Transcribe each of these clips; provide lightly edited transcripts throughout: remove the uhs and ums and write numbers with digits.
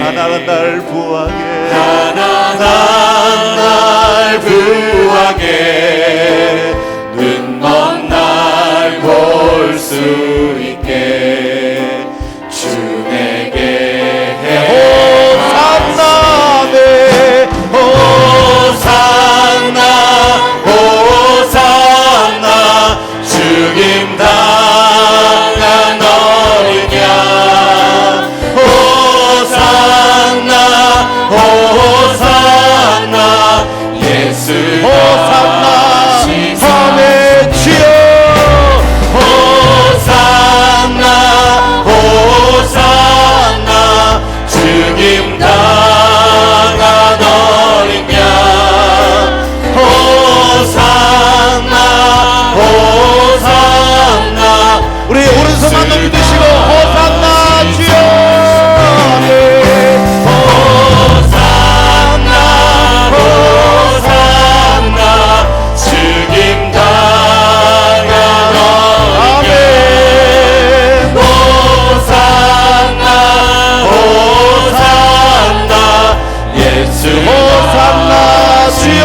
하나가 날 부하게 하나가 날 부하게 눈먼 날 볼 수 있게 주 내게 호산나 호산나 호산나 죽임 당한 어린 양 호산나 호산나 예수 호산나 밤의 주여 호산나 호산나 죽임 당한 어린 양 호산나 호산나 우리 오른손만 높이 드시고 호산나 주여 호산나 호산나 죽임 당한 어린 양 호산나 호산나 예수 호산나 주여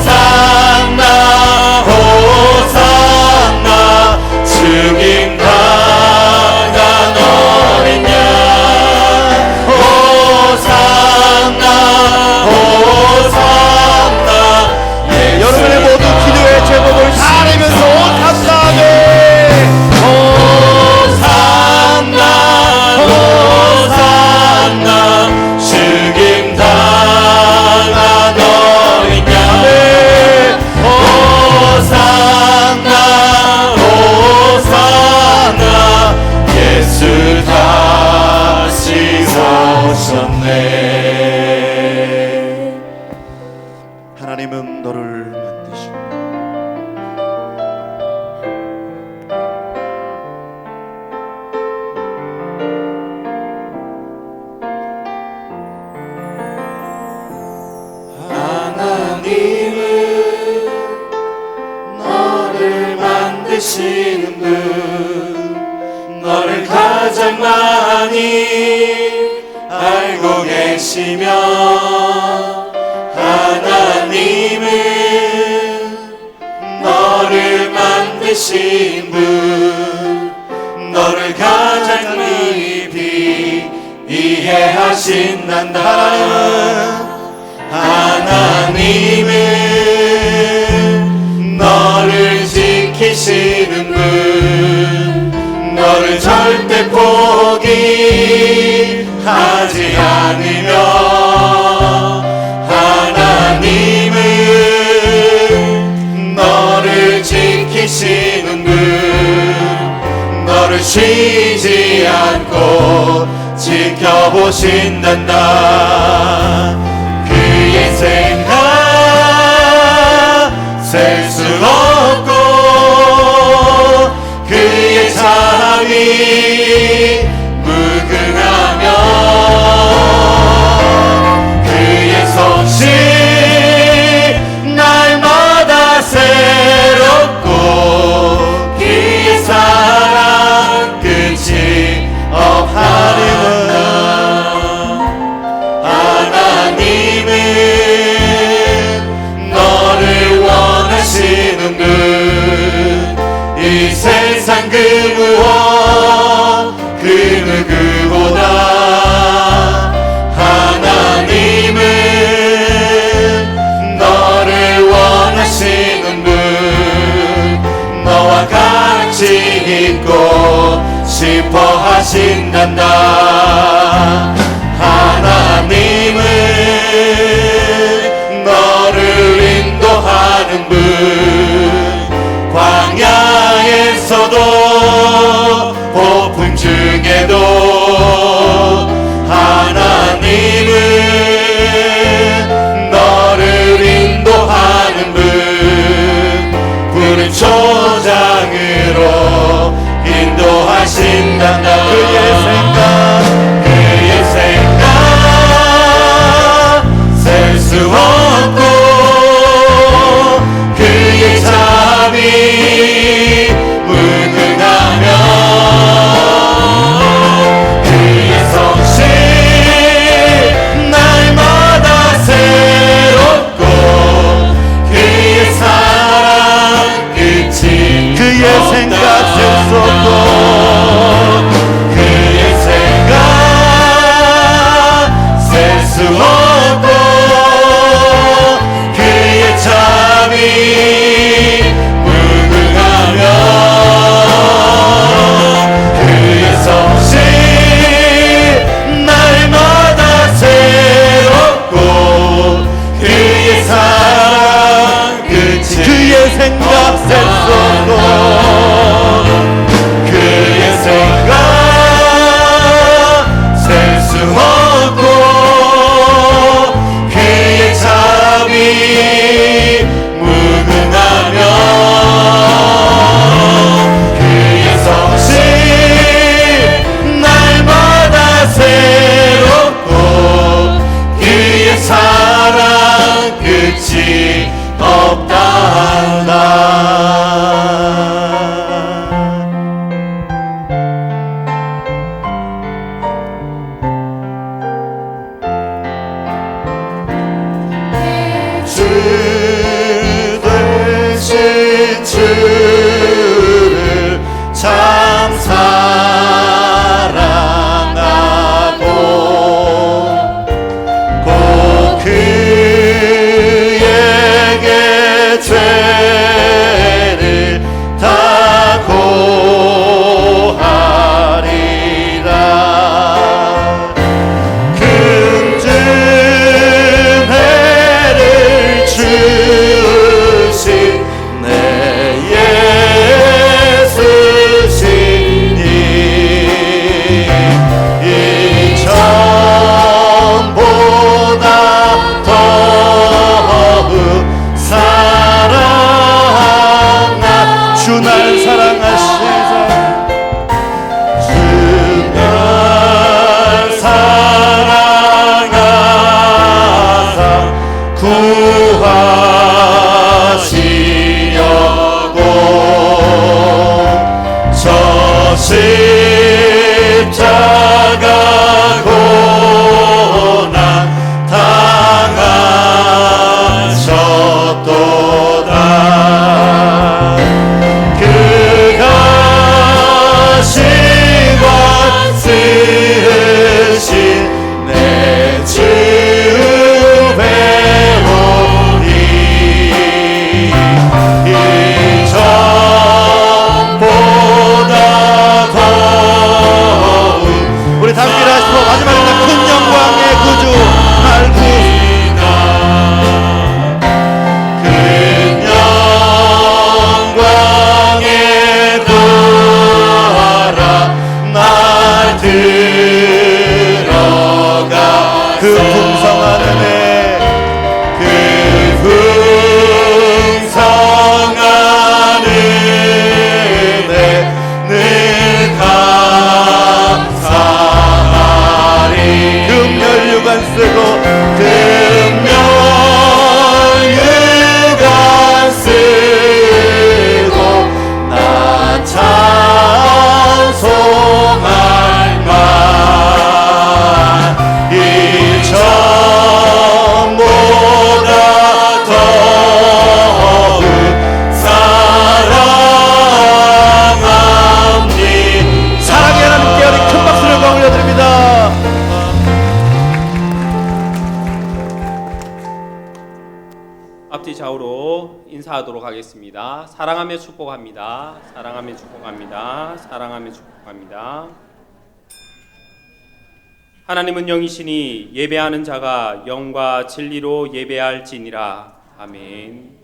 호산나 호산나 죽임 당한 어린 양 호산나 호산나 여러분의 모든 기도의 제목을 다 내면서 호산나 호산나 호산나 죽임 당한 어린 양 호산나 호산나 예수 다시 오셨네. 하나님은 너를 만드시고 하나님은 너를 만드시는 분 너를 가장 많이 알고 계시며 하나님은 너를 만드신 분 너를 가장 깊이 이해하신단다. 하나님은 너를 지키시는 분 너를 절대 포기하지 않으며 하나님은 너를 지키시는 분 너를 쉬지 않고 지켜보신단다. 그의 생각 셀 수 없고 그의 자비 무궁하며 그의 솜씨 날마다 새롭고 그의 사랑 끝이 없하리라. 이 세상 그 무엇 그 누구보다 하나님은 너를 원하시는 분 너와 같이 있고 싶어 하신단다. 하나님은 너를 인도하는 분 광야에서도 폭풍 중에도 하나님은 너를 인도하는 분 푸른 초장으로 인도하신단다. 그의 생각 들어가 그 풍성한 은혜, 그 풍성한 은혜 늘 감사하리. 금혈유관 쓰고 금면유관 쓰고 나 찬송할 만 이 전보다 더욱 사랑합니다. 사랑의 하나님께 우리 큰 박수를 올려드립니다. 앞뒤 좌우로 인사하도록 하겠습니다. 사랑하며 축복합니다. 사랑하며 축복합니다. 사랑하며 축복합니다. 하나님은 영이시니 예배하는 자가 영과 진리로 예배할지니라. 아멘.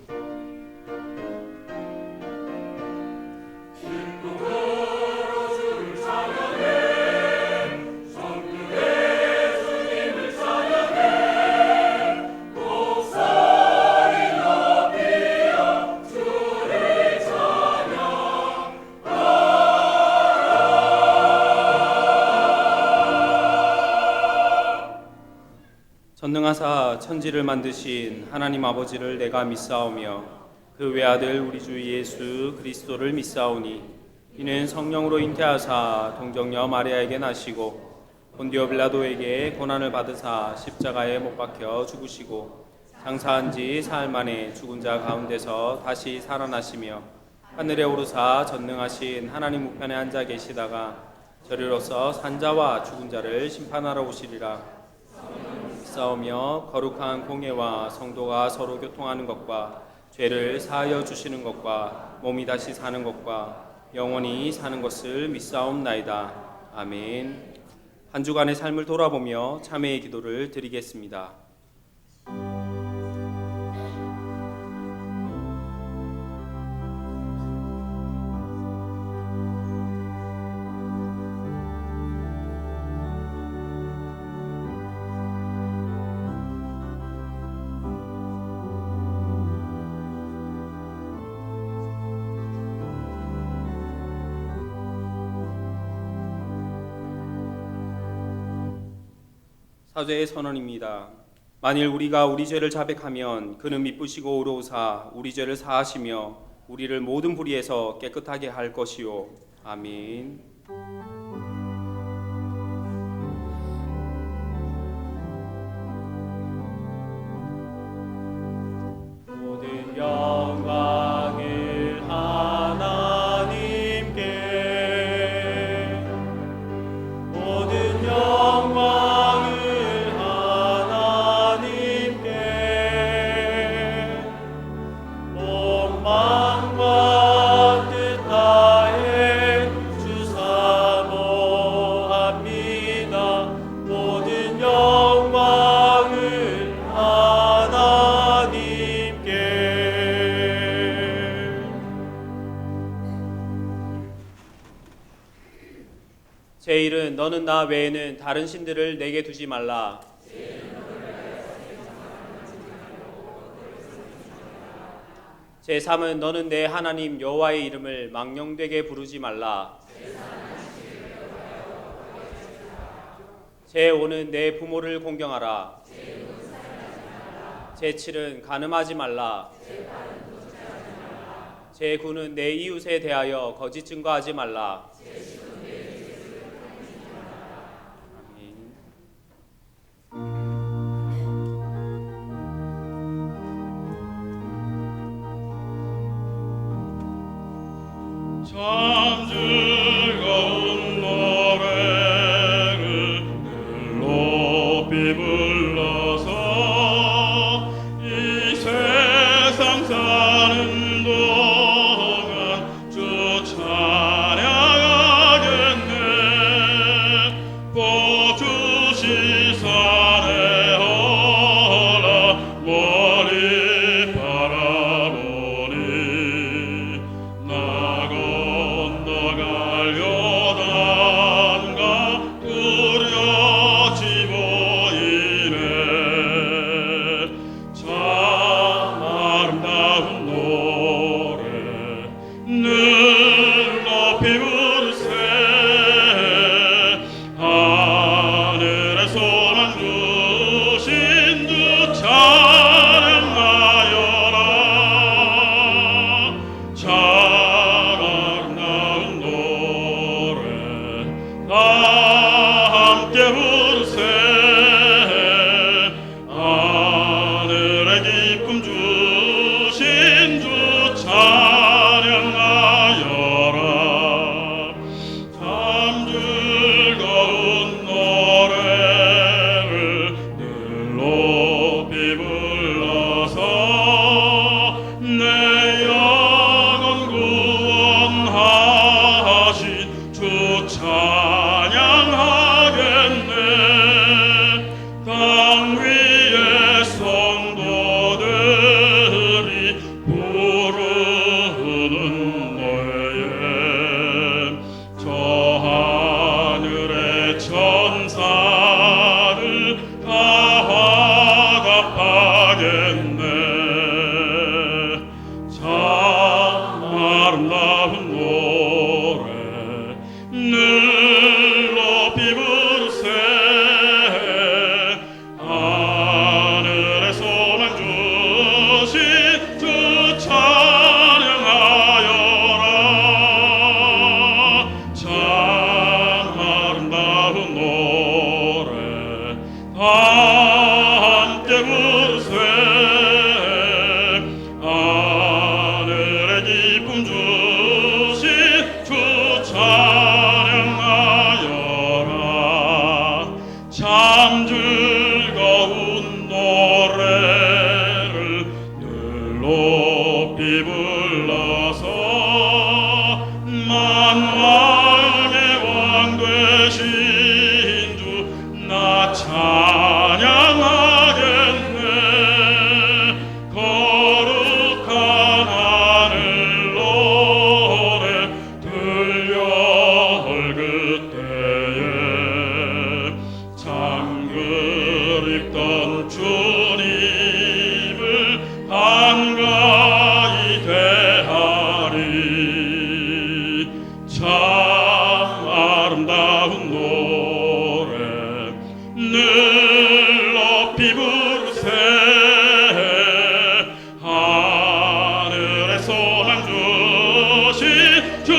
전능하사 천지를 만드신 하나님 아버지를 내가 믿사오며 그 외아들 우리 주 예수 그리스도를 믿사오니 이는 성령으로 잉태하사 동정녀 마리아에게 나시고 본디오 빌라도에게 고난을 받으사 십자가에 못 박혀 죽으시고 장사한 지 사흘 만에 죽은 자 가운데서 다시 살아나시며 하늘에 오르사 전능하신 하나님 우편에 앉아 계시다가 저리로서 산자와 죽은 자를 심판하러 오시리라. 싸우며 거룩한 공예와 성도가 서로 교통하는 것과 죄를 사하여 주시는 것과 몸이 다시 사는 것과 영원히 사는 것을 믿사옵나이다. 아멘. 한 주간의 삶을 돌아보며 참회의 기도를 드리겠습니다. 사죄의 선언입니다. 만일 우리가 우리 죄를 자백하면 그는 미쁘시고 의로우사 우리 죄를 사하시며 우리를 모든 불의에서 깨끗하게 할 것이요. 아멘. 모든 영광을 하나님께, 모든 영광을 하나님께, 온 마음과 뜻 다해 주사모합니다. 모든 영광을 하나님께. 제1은 너는 나 외에는 다른 신들을 내게 두지 말라. 제3은 너는 내 하나님 여호와의 이름을 망령되게 부르지 말라. 제5는 내 부모를 공경하라. 제7은 간음하지 말라. 제9는 내 이웃에 대하여 거짓 증거하지 말라. 참 즐거운 노래를 늘 높이 불러서 이 세상 사는 동안 주 찬양하리라. 함께 부르세 하늘의 기쁨 주신 주 찬양하여라 참 즐거운 노래를 늘 높이 불러서 내 영혼 구원하신 주 찬양하겠네 땅 위의 성도들이 부르는 노래에 저 하늘의 천사들 다 화답하겠네 참 아름다운 노래 늘 높이 부르세 하늘의 소망 주신 주 찬양하여라 참 아름다운 노래 다 함께 부르세 하늘의 기쁨 주신 주 찬양하여라 참 즐거운 노래를 늘 높이 불러서 만왕의 왕 되신 주 나 찬양하겠네 거룩한 하늘 노래 들려올 그때에 참 그립던 주님을 한가히 대하리 참 아름다운 노래 늘 높이 부르세 하늘의 소망 주신 주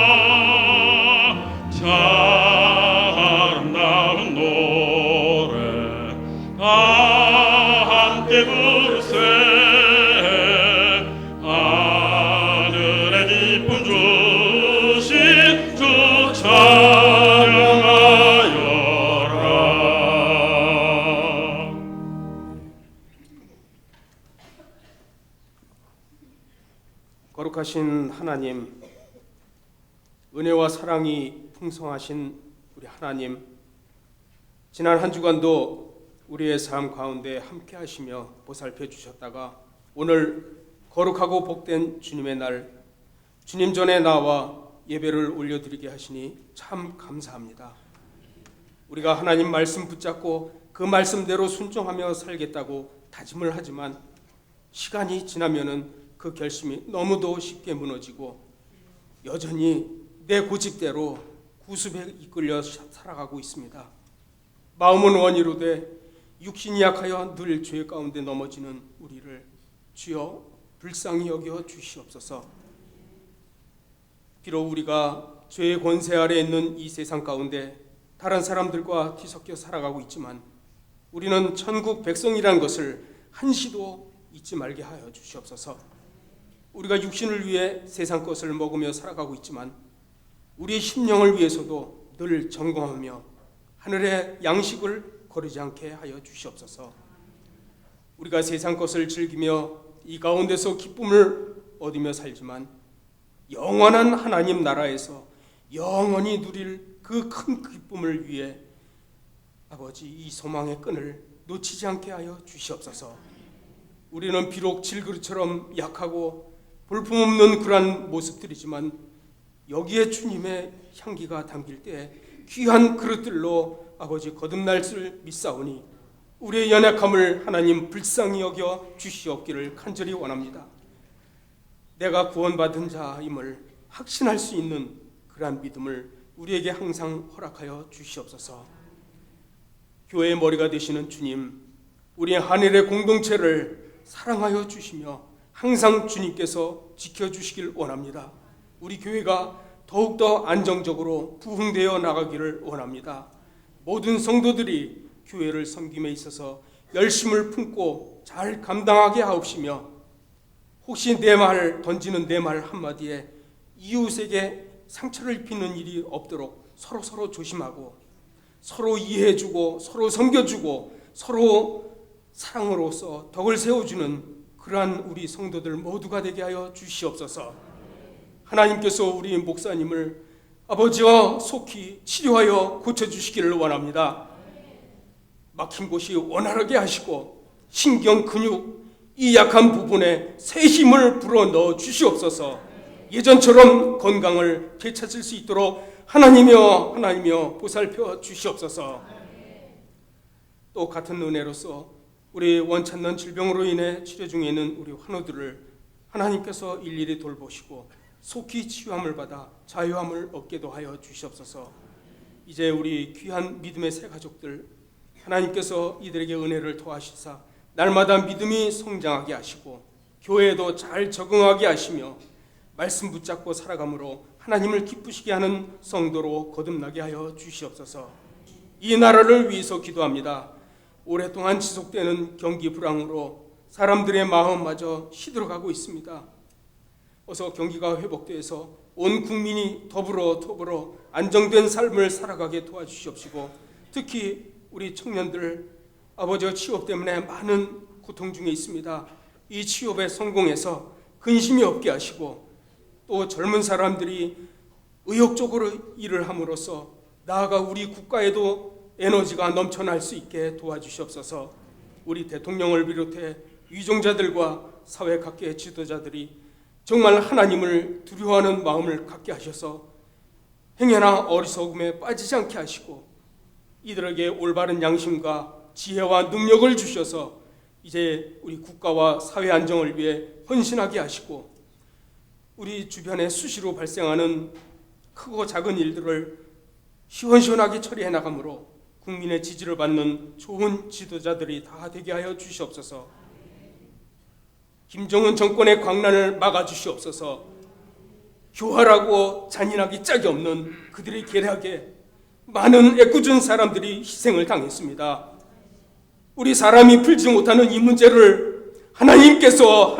찬양하여라 참 아름다운 노래 다 함께 부르세 하늘의 기쁨 주신 주 찬양하여라 거룩하신 하나님, 은혜와 사랑이 풍성하신 우리 하나님, 지난 한 주간도 우리의 삶 가운데 함께 하시며 보살펴 주셨다가 오늘 거룩하고 복된 주님의 날, 주님 전에 나와 예배를 올려드리게 하시니 참 감사합니다. 우리가 하나님 말씀 붙잡고 그 말씀대로 순종하며 살겠다고 다짐을 하지만 시간이 지나면은 그 결심이 너무도 쉽게 무너지고 여전히 내 고집대로 구습에 이끌려 살아가고 있습니다. 마음은 원이로되 육신이 약하여 늘 죄 가운데 넘어지는 우리를 주여 불쌍히 여겨 주시옵소서. 비록 우리가 죄의 권세 아래 있는 이 세상 가운데 다른 사람들과 뒤섞여 살아가고 있지만 우리는 천국 백성이라는 것을 한시도 잊지 말게 하여 주시옵소서. 우리가 육신을 위해 세상 것을 먹으며 살아가고 있지만 우리의 심령을 위해서도 늘 점검하며 하늘의 양식을 거르지 않게 하여 주시옵소서. 우리가 세상 것을 즐기며 이 가운데서 기쁨을 얻으며 살지만 영원한 하나님 나라에서 영원히 누릴 그 큰 기쁨을 위해 아버지 이 소망의 끈을 놓치지 않게 하여 주시옵소서. 우리는 비록 질그릇처럼 약하고 볼품없는 그러한 모습들이지만 여기에 주님의 향기가 담길 때 귀한 그릇들로 아버지 거듭날 줄 믿사오니 우리의 연약함을 하나님 불쌍히 여겨 주시옵기를 간절히 원합니다. 내가 구원받은 자임을 확신할 수 있는 그러한 믿음을 우리에게 항상 허락하여 주시옵소서. 교회의 머리가 되시는 주님, 우리의 하늘의 공동체를 사랑하여 주시며 항상 주님께서 지켜주시길 원합니다. 우리 교회가 더욱더 안정적으로 부흥되어 나가기를 원합니다. 모든 성도들이 교회를 섬김에 있어서 열심을 품고 잘 감당하게 하옵시며, 혹시 던지는 내 말 한마디에 이웃에게 상처를 입히는 일이 없도록 서로 조심하고 서로 이해해주고 서로 섬겨주고 서로 사랑으로서 덕을 세워주는 그러한 우리 성도들 모두가 되게 하여 주시옵소서. 하나님께서 우리 목사님을 아버지와 속히 치료하여 고쳐주시기를 원합니다. 막힌 곳이 원활하게 하시고 신경, 근육, 이 약한 부분에 새 힘을 불어넣어 주시옵소서. 예전처럼 건강을 되찾을 수 있도록 하나님이여 보살펴 주시옵소서. 또 같은 은혜로서 우리 원찮는 질병으로 인해 치료 중에 있는 우리 환우들을 하나님께서 일일이 돌보시고 속히 치유함을 받아 자유함을 얻게도 하여 주시옵소서. 이제 우리 귀한 믿음의 새 가족들, 하나님께서 이들에게 은혜를 더하시사 날마다 믿음이 성장하게 하시고 교회에도 잘 적응하게 하시며 말씀 붙잡고 살아감으로 하나님을 기쁘시게 하는 성도로 거듭나게 하여 주시옵소서. 이 나라를 위해서 기도합니다. 오랫동안 지속되는 경기 불황으로 사람들의 마음마저 시들어가고 있습니다. 어서 경기가 회복돼서 온 국민이 더불어 안정된 삶을 살아가게 도와주시옵시고, 특히 우리 청년들 아버지와 취업 때문에 많은 고통 중에 있습니다. 이 취업에 성공해서 근심이 없게 하시고, 또 젊은 사람들이 의욕적으로 일을 함으로써 나아가 우리 국가에도 에너지가 넘쳐날 수 있게 도와주시옵소서. 우리 대통령을 비롯해 위종자들과 사회 각계의 지도자들이 정말 하나님을 두려워하는 마음을 갖게 하셔서 행여나 어리석음에 빠지지 않게 하시고 이들에게 올바른 양심과 지혜와 능력을 주셔서 이제 우리 국가와 사회 안정을 위해 헌신하게 하시고, 우리 주변에 수시로 발생하는 크고 작은 일들을 시원시원하게 처리해 나가므로 국민의 지지를 받는 좋은 지도자들이 다 되게 하여 주시옵소서. 김정은 정권의 광란을 막아주시옵소서. 교활하고 잔인하기 짝이 없는 그들의 계략에 많은 애꿎은 사람들이 희생을 당했습니다. 우리 사람이 풀지 못하는 이 문제를 하나님께서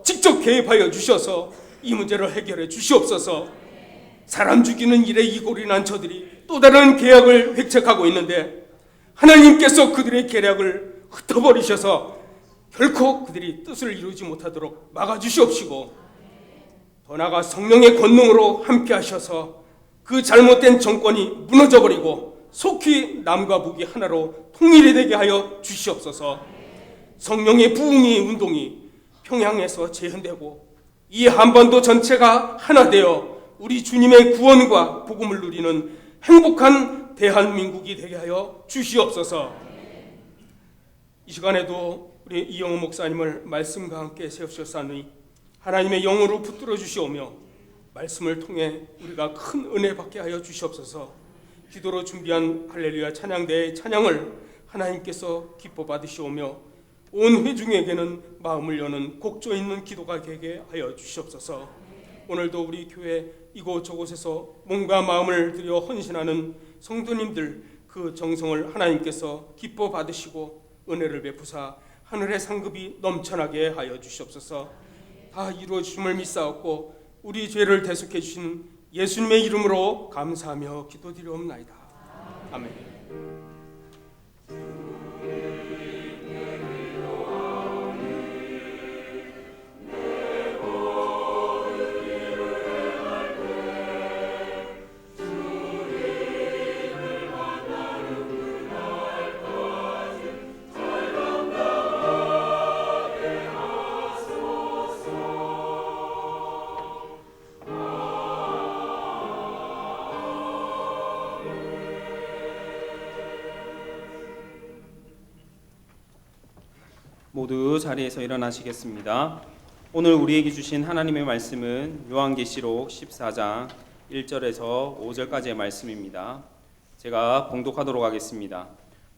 직접 개입하여 주셔서 이 문제를 해결해 주시옵소서. 사람 죽이는 일에 이골이 난 저들이 또 다른 계략을 획책하고 있는데 하나님께서 그들의 계략을 흩어버리셔서 결코 그들이 뜻을 이루지 못하도록 막아주시옵시고, 더 나아가 성령의 권능으로 함께 하셔서 그 잘못된 정권이 무너져버리고 속히 남과 북이 하나로 통일이 되게 하여 주시옵소서. 성령의 부흥이 운동이 평양에서 재현되고 이 한반도 전체가 하나 되어 우리 주님의 구원과 복음을 누리는 행복한 대한민국이 되게 하여 주시옵소서. 이 시간에도 우리 이영호 목사님을 말씀과 함께 세우셨사니 하나님의 영으로 붙들어 주시오며 말씀을 통해 우리가 큰 은혜 받게 하여 주시옵소서. 기도로 준비한 할렐루야 찬양대의 찬양을 하나님께서 기뻐 받으시오며 온 회중에게는 마음을 여는 곡조 있는 기도가 되게 하여 주시옵소서. 오늘도 우리 교회 이곳저곳에서 몸과 마음을 들여 헌신하는 성도님들 그 정성을 하나님께서 기뻐 받으시고 은혜를 베푸사 하늘의 상급이 넘쳐나게 하여 주시옵소서. 다 이루어주심을 믿사옵고 우리 죄를 대속해 주신 예수님의 이름으로 감사하며 기도드리옵나이다. 아멘. 모두 자리에서 일어나시겠습니다. 오늘 우리에게 주신 하나님의 말씀은 요한계시록 14장 1절에서 5절까지의 말씀입니다. 제가 봉독하도록 하겠습니다.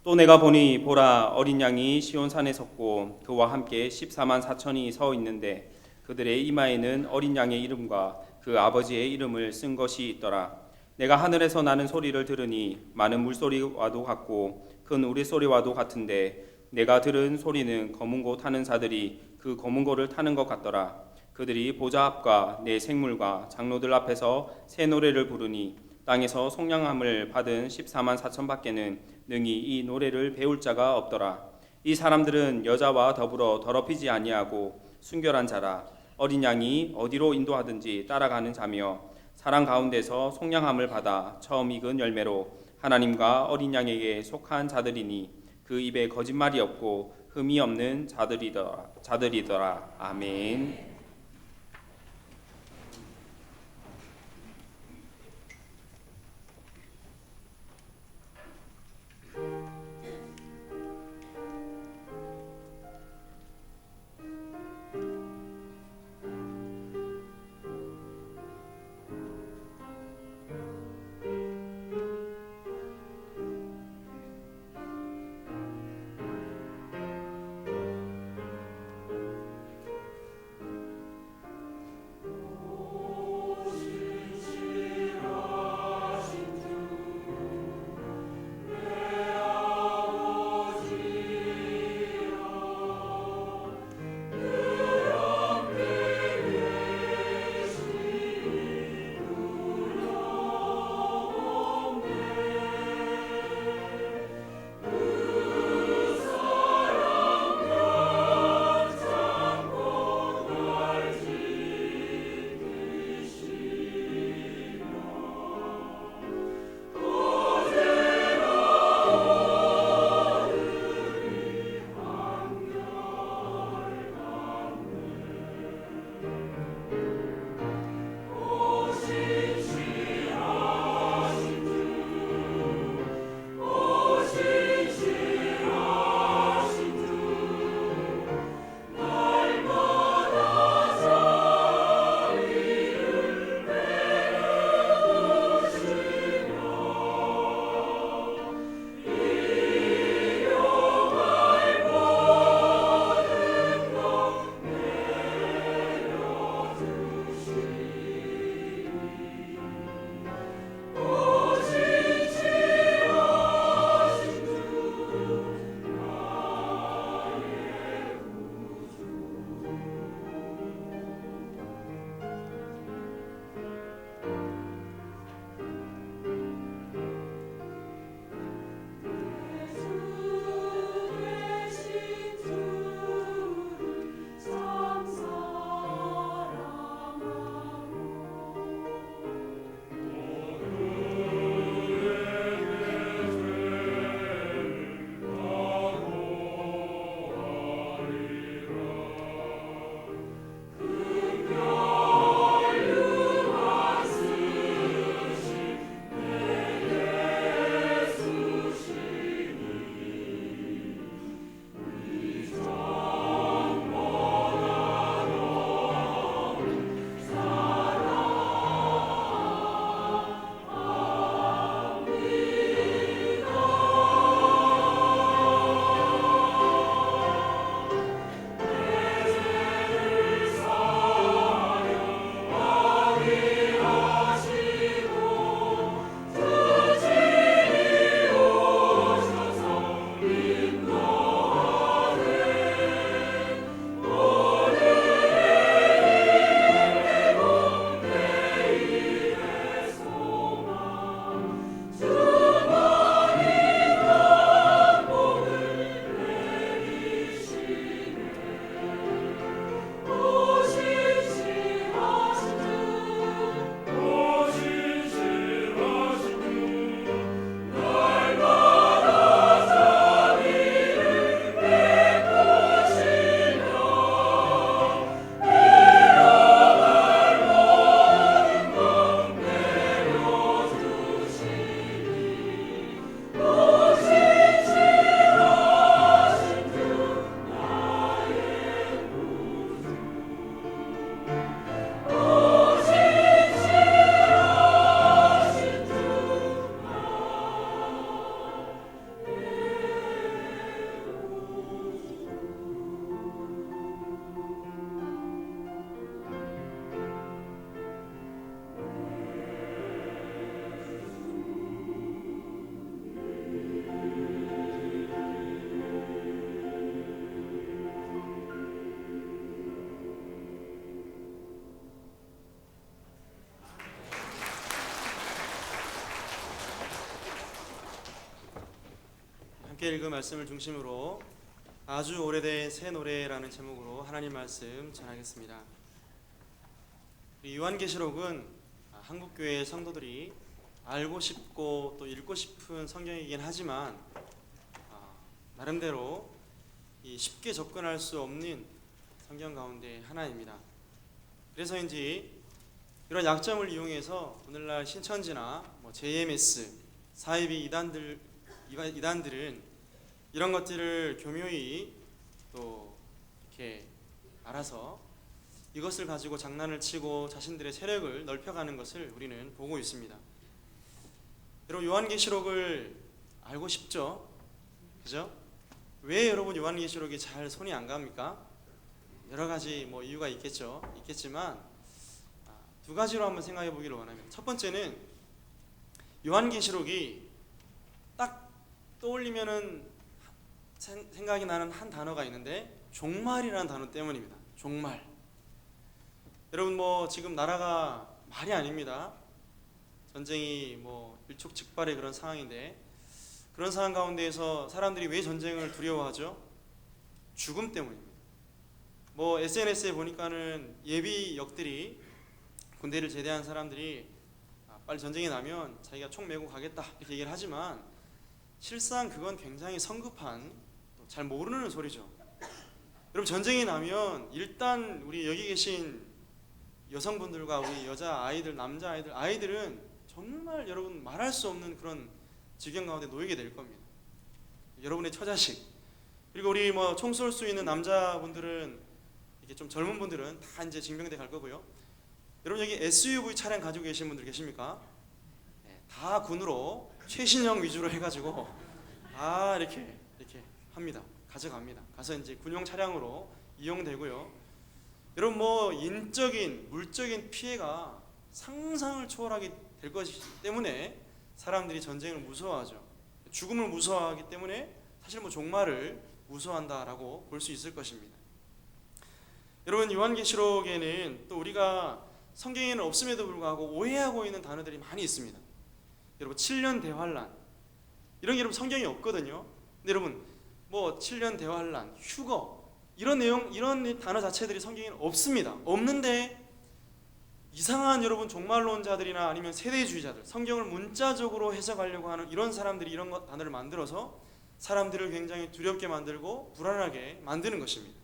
또 내가 보니 보라 어린 양이 시온산에 섰고 그와 함께 14만 4천이 서 있는데 그들의 이마에는 어린 양의 이름과 그 아버지의 이름을 쓴 것이 있더라. 내가 하늘에서 나는 소리를 들으니 많은 물소리와도 같고 큰 우리소리와도 같은데 내가 들은 소리는 검은 고 타는 자들이 그 검은 고를 타는 것 같더라. 그들이 보좌 앞과 내 생물과 장로들 앞에서 새 노래를 부르니 땅에서 속량함을 받은 14만 4천 밖에는 능히 이 노래를 배울 자가 없더라. 이 사람들은 여자와 더불어 더럽히지 아니하고 순결한 자라. 어린 양이 어디로 인도하든지 따라가는 자며 사랑 가운데서 속량함을 받아 처음 익은 열매로 하나님과 어린 양에게 속한 자들이니 그 입에 거짓말이 없고 흠이 없는 자들이더라. 아멘. 함께 읽은 말씀을 중심으로 아주 오래된 새 노래라는 제목으로 하나님 말씀 전하겠습니다. 이 요한계시록은 한국교회 성도들이 알고 싶고 또 읽고 싶은 성경이긴 하지만 나름대로 쉽게 접근할 수 없는 성경 가운데 하나입니다. 그래서인지 이런 약점을 이용해서 오늘날 신천지나 JMS, 사이비 이단들은 이런 것들을 교묘히 또 이렇게 알아서 이것을 가지고 장난을 치고 자신들의 세력을 넓혀가는 것을 우리는 보고 있습니다. 여러분, 요한계시록을 알고 싶죠? 그죠? 왜 여러분 요한계시록이 잘 손이 안 갑니까? 여러 가지 이유가 있겠지만 두 가지로 한번 생각해 보기를 원합니다. 첫 번째는 요한계시록이 딱 떠올리면은 생각이 나는 한 단어가 있는데 종말이라는 단어 때문입니다. 종말. 여러분, 지금 나라가 말이 아닙니다. 전쟁이 일촉즉발의 그런 상황인데, 그런 상황 가운데에서 사람들이 왜 전쟁을 두려워하죠? 죽음 때문입니다. SNS에 보니까는 예비 역들이, 군대를 제대한 사람들이 빨리 전쟁이 나면 자기가 총 메고 가겠다 이렇게 얘기를 하지만 실상 그건 굉장히 성급한, 잘 모르는 소리죠. 여러분, 전쟁이 나면 일단 우리 여기 계신 여성분들과 우리 여자 아이들, 남자 아이들은 정말 여러분 말할 수 없는 그런 지경 가운데 놓이게 될 겁니다. 여러분의 처자식, 그리고 우리 총 쏠 수 있는 남자분들은, 이렇게 좀 젊은 분들은 다 이제 징병대 갈 거고요. 여러분, 여기 SUV 차량 가지고 계신 분들 계십니까? 네, 다 군으로 최신형 위주로 해가지고 다 이렇게 합니다. 가져갑니다. 가서 이제 군용 차량으로 이용되고요. 여러분, 인적인, 물적인 피해가 상상을 초월하게 될 것이기 때문에 사람들이 전쟁을 무서워하죠. 죽음을 무서워하기 때문에 사실 종말을 무서워한다라고 볼 수 있을 것입니다. 여러분, 요한계시록에는 또 우리가 성경에는 없음에도 불구하고 오해하고 있는 단어들이 많이 있습니다. 여러분, 7년 대환란, 이런 게 여러분 성경에 없거든요. 근데 여러분, 7년 대환란, 휴거, 이런 내용, 이런 단어 자체들이 성경에는 없습니다. 없는데 이상한 여러분 종말론자들이나 아니면 세대주의자들, 성경을 문자적으로 해석하려고 하는 이런 사람들이 이런 단어를 만들어서 사람들을 굉장히 두렵게 만들고 불안하게 만드는 것입니다.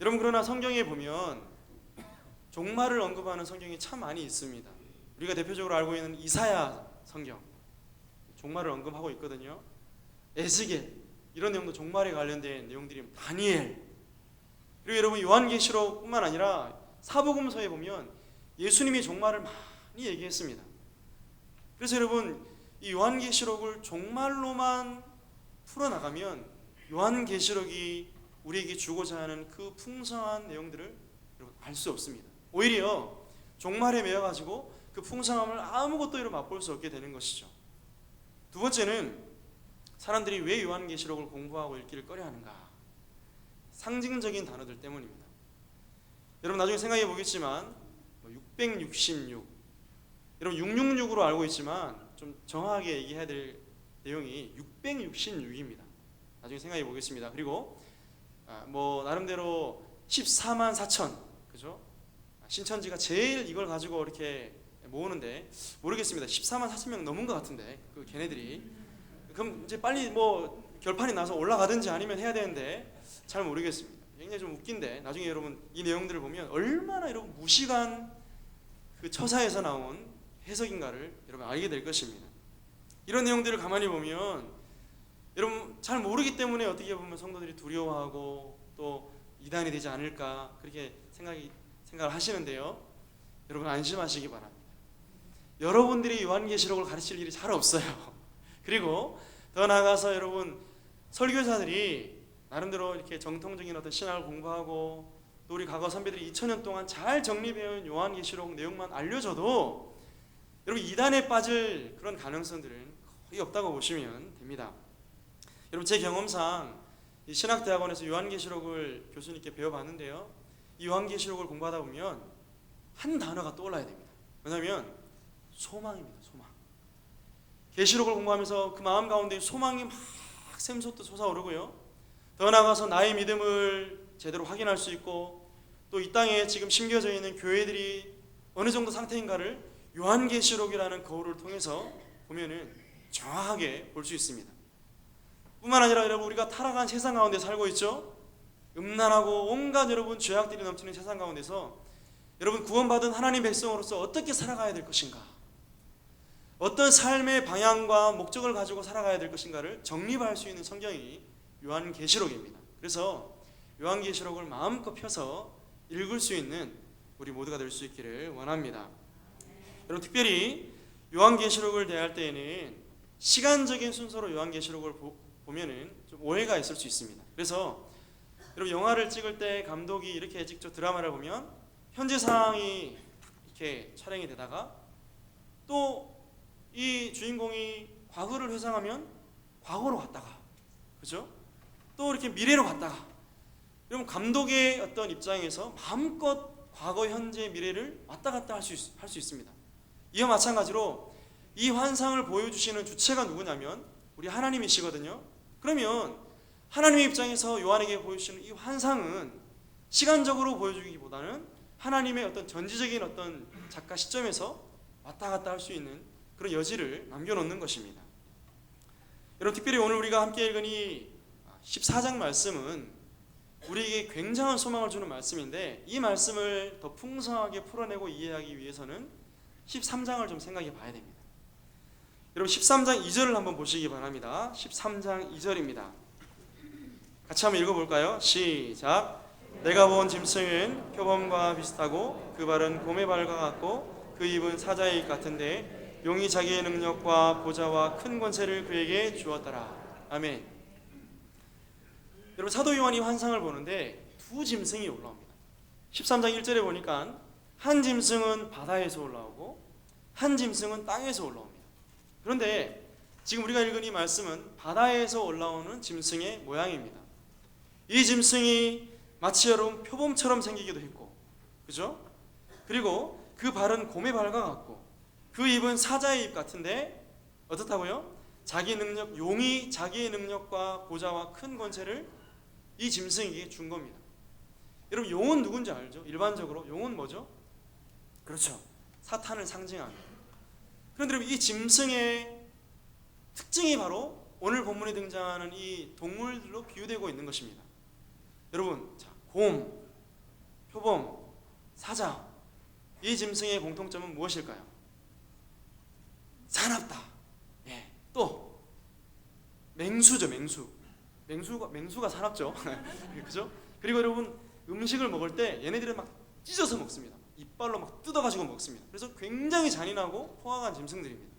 여러분, 그러나 성경에 보면 종말을 언급하는 성경이 참 많이 있습니다. 우리가 대표적으로 알고 있는 이사야 성경, 종말을 언급하고 있거든요. 에스겔, 이런 내용도 종말에 관련된 내용들이, 다니엘, 그리고 여러분 요한계시록뿐만 아니라 사복음서에 보면 예수님이 종말을 많이 얘기했습니다. 그래서 여러분, 이 요한계시록을 종말로만 풀어나가면 요한계시록이 우리에게 주고자 하는 그 풍성한 내용들을 여러분 알 수 없습니다. 오히려 종말에 매여가지고 그 풍성함을 아무것도 이로 맛볼 수 없게 되는 것이죠. 두 번째는 사람들이 왜 요한계시록을 공부하고 읽기를 꺼려하는가? 상징적인 단어들 때문입니다. 여러분, 나중에 생각해 보겠지만 666, 여러분 666으로 알고 있지만 좀 정확하게 얘기해야 될 내용이 666입니다. 나중에 생각해 보겠습니다. 그리고 나름대로 14만 4천, 그죠? 신천지가 제일 이걸 가지고 이렇게 모으는데, 모르겠습니다. 14만 4천 명 넘은 것 같은데, 걔네들이. 그럼 이제 빨리 결판이 나서 올라가든지 아니면 해야 되는데 잘 모르겠습니다. 굉장히 좀 웃긴데, 나중에 여러분 이 내용들을 보면 얼마나 여러분 무식한 그 처사에서 나온 해석인가를 여러분 알게 될 것입니다. 이런 내용들을 가만히 보면 여러분 잘 모르기 때문에 어떻게 보면 성도들이 두려워하고 또 이단이 되지 않을까 그렇게 생각을 하시는데요. 여러분, 안심하시기 바랍니다. 여러분들이 요한계시록을 가르칠 일이 잘 없어요. 그리고 더 나아가서 여러분, 설교사들이 나름대로 이렇게 정통적인 어떤 신학을 공부하고 또 우리 과거 선배들이 2000년 동안 잘 정리해온 요한계시록 내용만 알려줘도 여러분 이단에 빠질 그런 가능성들은 거의 없다고 보시면 됩니다. 여러분, 제 경험상 이 신학대학원에서 요한계시록을 교수님께 배워봤는데요, 이 요한계시록을 공부하다 보면 한 단어가 떠올라야 됩니다. 왜냐하면 소망입니다. 소망. 계시록을 공부하면서 그 마음 가운데 소망이 막 샘솟듯 솟아오르고요. 더 나아가서 나의 믿음을 제대로 확인할 수 있고 또 이 땅에 지금 심겨져 있는 교회들이 어느 정도 상태인가를 요한계시록이라는 거울을 통해서 보면은 정확하게 볼 수 있습니다. 뿐만 아니라 여러분, 우리가 타락한 세상 가운데 살고 있죠. 음란하고 온갖 여러분 죄악들이 넘치는 세상 가운데서 여러분 구원받은 하나님 백성으로서 어떻게 살아가야 될 것인가, 어떤 삶의 방향과 목적을 가지고 살아가야 될 것인가를 정립할 수 있는 성경이 요한계시록입니다. 그래서 요한계시록을 마음껏 펴서 읽을 수 있는 우리 모두가 될 수 있기를 원합니다. 여러분, 특별히 요한계시록을 대할 때에는 시간적인 순서로 요한계시록을 보면은 좀 오해가 있을 수 있습니다. 그래서 여러분, 영화를 찍을 때 감독이 이렇게 직접 드라마를 보면 현재 상황이 이렇게 촬영이 되다가 또 이 주인공이 과거를 회상하면 과거로 갔다가, 그죠? 또 이렇게 미래로 갔다가, 여러분 감독의 어떤 입장에서 마음껏 과거, 현재, 미래를 왔다 갔다 할 수 있습니다. 이와 마찬가지로 이 환상을 보여주시는 주체가 누구냐면 우리 하나님이시거든요. 그러면 하나님의 입장에서 요한에게 보여주시는 이 환상은 시간적으로 보여주기보다는 하나님의 어떤 전지적인 어떤 작가 시점에서 왔다 갔다 할 수 있는 그런 여지를 남겨놓는 것입니다. 여러분, 특별히 오늘 우리가 함께 읽은 이 14장 말씀은 우리에게 굉장한 소망을 주는 말씀인데, 이 말씀을 더 풍성하게 풀어내고 이해하기 위해서는 13장을 좀 생각해 봐야 됩니다. 여러분, 13장 2절을 한번 보시기 바랍니다. 13장 2절입니다. 같이 한번 읽어볼까요? 시작. 내가 본 짐승은 표범과 비슷하고 그 발은 곰의 발과 같고 그 입은 사자의 입 같은데 용이 자기의 능력과 보좌와 큰 권세를 그에게 주었더라. 아멘. 여러분, 사도 요한이 환상을 보는데 두 짐승이 올라옵니다. 13장 1절에 보니까 한 짐승은 바다에서 올라오고 한 짐승은 땅에서 올라옵니다. 그런데 지금 우리가 읽은 이 말씀은 바다에서 올라오는 짐승의 모양입니다. 이 짐승이 마치 여러분 표범처럼 생기기도 했고, 그죠? 그리고 그 발은 곰의 발과 같고 그 입은 사자의 입 같은데 어떻다고요? 용이 자기의 능력과 보좌와 큰 권세를 이 짐승에게 준 겁니다. 여러분, 용은 누군지 알죠? 일반적으로 용은 뭐죠? 그렇죠, 사탄을 상징합니다. 그런데 여러분, 이 짐승의 특징이 바로 오늘 본문에 등장하는 이 동물들로 비유되고 있는 것입니다. 여러분, 자, 곰, 표범, 사자, 이 짐승의 공통점은 무엇일까요? 사납다. 예. 또 맹수죠, 맹수. 맹수가 사납죠. 그죠? 그리고 여러분, 음식을 먹을 때 얘네들은 막 찢어서 먹습니다. 이빨로 막 뜯어가지고 먹습니다. 그래서 굉장히 잔인하고 포악한 짐승들입니다.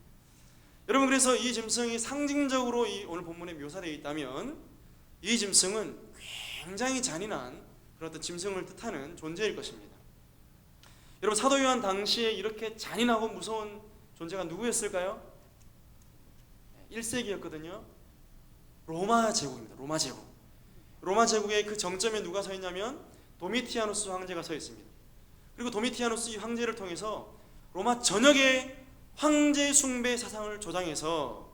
여러분, 그래서 이 짐승이 상징적으로 이 오늘 본문에 묘사되어 있다면 이 짐승은 굉장히 잔인한 그런 어떤 짐승을 뜻하는 존재일 것입니다. 여러분, 사도 요한 당시에 이렇게 잔인하고 무서운 존재가 누구였을까요? 1세기였거든요. 로마 제국입니다. 로마 제국. 로마 제국의 그 정점에 누가 서 있냐면 도미티아누스 황제가 서 있습니다. 그리고 도미티아누스 이 황제를 통해서 로마 전역의 황제 숭배 사상을 조장해서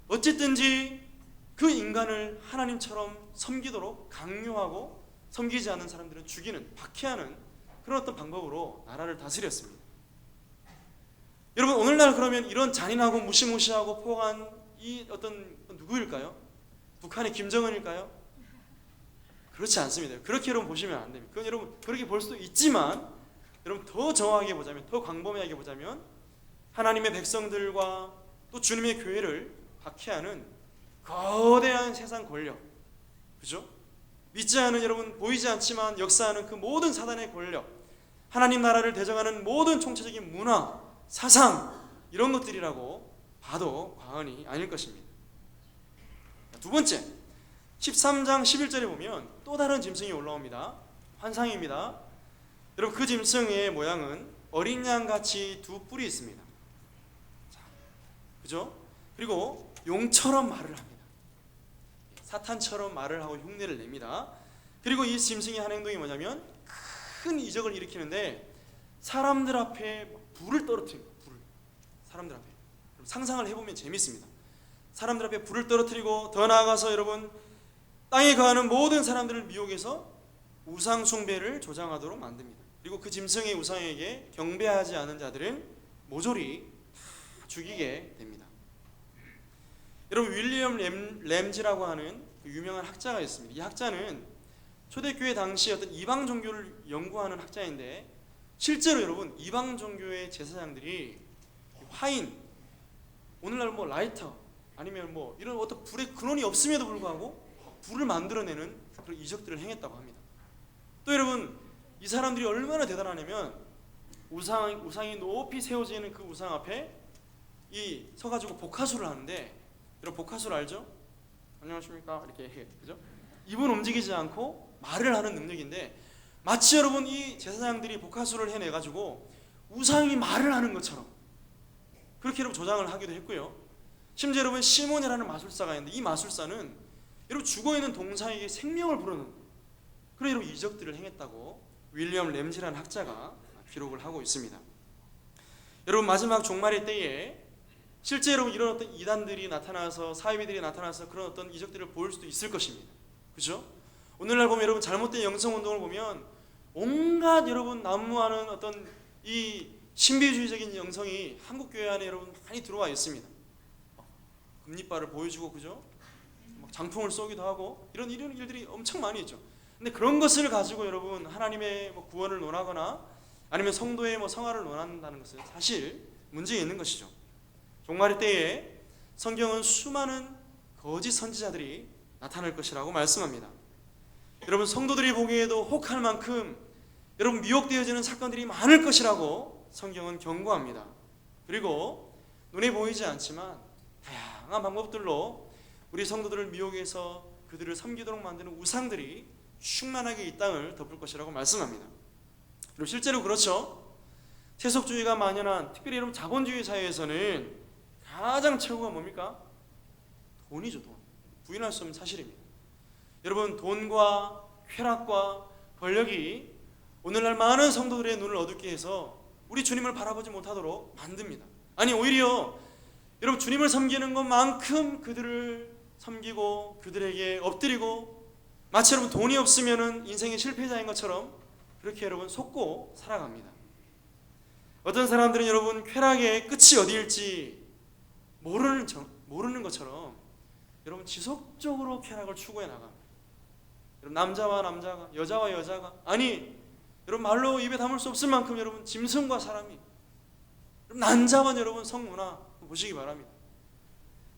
어쨌든지 그 인간을 하나님처럼 섬기도록 강요하고 섬기지 않는 사람들은 죽이는, 박해하는 그런 어떤 방법으로 나라를 다스렸습니다. 여러분, 오늘날 그러면 이런 잔인하고 무시무시하고 포악한 이 어떤 누구일까요? 북한의 김정은일까요? 그렇지 않습니다. 그렇게 여러분 보시면 안 됩니다. 그건 여러분 그렇게 볼 수도 있지만 여러분 더 정확하게 보자면, 더 광범위하게 보자면 하나님의 백성들과 또 주님의 교회를 박해하는 거대한 세상 권력, 그죠? 믿지 않은 여러분, 보이지 않지만 역사하는 그 모든 사단의 권력, 하나님 나라를 대적하는 모든 총체적인 문화, 사상, 이런 것들이라고 봐도 과언이 아닐 것입니다. 두 번째, 13장 11절에 보면 또 다른 짐승이 올라옵니다. 환상입니다. 여러분, 그 짐승의 모양은 어린 양같이 두 뿔이 있습니다. 자, 그죠? 그리고 용처럼 말을 합니다. 사탄처럼 말을 하고 흉내를 냅니다. 그리고 이 짐승이 하는 행동이 뭐냐면 큰 이적을 일으키는데 사람들 앞에 불을 떨어뜨립니다. 불을. 사람들 앞에. 상상을 해보면 재밌습니다. 사람들 앞에 불을 떨어뜨리고 더 나아가서 여러분 땅에 거하는 모든 사람들을 미혹해서 우상 숭배를 조장하도록 만듭니다. 그리고 그 짐승의 우상에게 경배하지 않은 자들은 모조리 다 죽이게 됩니다. 여러분 윌리엄 램지라고 하는 그 유명한 학자가 있습니다. 이 학자는 초대교회 당시 어떤 이방 종교를 연구하는 학자인데 실제로 여러분 이방 종교의 제사장들이 화인, 오늘날 뭐 라이터 아니면 뭐 이런 어떤 불의 근원이 없음에도 불구하고 불을 만들어내는 그런 이적들을 행했다고 합니다. 또 여러분 이 사람들이 얼마나 대단하냐면 우상이 높이 세워져 있는 그 우상 앞에 이 서가지고 복화술을 하는데, 여러분 복화술 알죠? 안녕하십니까 이렇게 해, 그죠? 입은 움직이지 않고 말을 하는 능력인데 마치 여러분 이 제사장들이 복화술을 해내가지고 우상이 말을 하는 것처럼 그렇게 여러분 조장을 하기도 했고요. 심지어 여러분 시몬이라는 마술사가 있는데 이 마술사는 여러분 죽어있는 동상에게 생명을 불어넣는 그런 여러분 이적들을 행했다고 윌리엄 램지라는 학자가 기록을 하고 있습니다. 여러분 마지막 종말의 때에 실제 여러분 이런 어떤 이단들이 나타나서 사이비들이 나타나서 그런 어떤 이적들을 보일 수도 있을 것입니다. 그죠? 오늘날 보면 여러분 잘못된 영성운동을 보면 온갖 여러분 난무하는 어떤 이 신비주의적인 영성이 한국교회 안에 여러분 많이 들어와 있습니다. 금리빨을 보여주고 그죠? 막 장풍을 쏘기도 하고 이런 일들이 엄청 많이 있죠. 근데 그런 것을 가지고 여러분 하나님의 뭐 구원을 논하거나 아니면 성도의 뭐 성화를 논한다는 것은 사실 문제가 있는 것이죠. 종말의 때에 성경은 수많은 거짓 선지자들이 나타날 것이라고 말씀합니다. 여러분 성도들이 보기에도 혹할 만큼 여러분 미혹되어지는 사건들이 많을 것이라고 성경은 경고합니다. 그리고 눈에 보이지 않지만 다양한 방법들로 우리 성도들을 미혹해서 그들을 섬기도록 만드는 우상들이 충만하게 이 땅을 덮을 것이라고 말씀합니다. 그리고 실제로 그렇죠. 세속주의가 만연한 특별히 여러분 자본주의 사회에서는 가장 최고가 뭡니까? 돈이죠. 돈. 부인할 수 없는 사실입니다. 여러분 돈과 쾌락과 권력이 오늘날 많은 성도들의 눈을 어둡게 해서 우리 주님을 바라보지 못하도록 만듭니다. 아니 오히려 여러분 주님을 섬기는 것만큼 그들을 섬기고 그들에게 엎드리고 마치 여러분 돈이 없으면은 인생의 실패자인 것처럼 그렇게 여러분 속고 살아갑니다. 어떤 사람들은 여러분 쾌락의 끝이 어디일지 모르는 것처럼 여러분 지속적으로 쾌락을 추구해 나갑니다. 여러분 남자와 남자가 여자와 여자가 아니 여러분 말로 입에 담을 수 없을 만큼 여러분 짐승과 사람이 여러분 난잡한 여러분 성문화 보시기 바랍니다.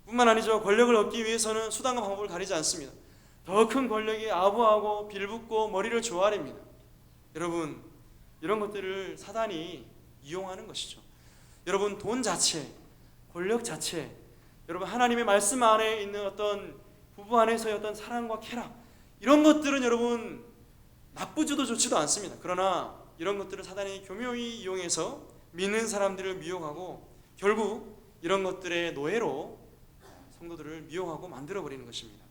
뿐만 아니죠. 권력을 얻기 위해서는 수단과 방법을 가리지 않습니다. 더 큰 권력에 아부하고 빌붙고 머리를 조아립니다. 여러분 이런 것들을 사단이 이용하는 것이죠. 여러분 돈 자체, 권력 자체, 여러분 하나님의 말씀 안에 있는 어떤 부부 안에서의 어떤 사랑과 쾌락 이런 것들은 여러분 나쁘지도 좋지도 않습니다. 그러나 이런 것들을 사단이 교묘히 이용해서 믿는 사람들을 미혹하고 결국 이런 것들의 노예로 성도들을 미혹하고 만들어버리는 것입니다.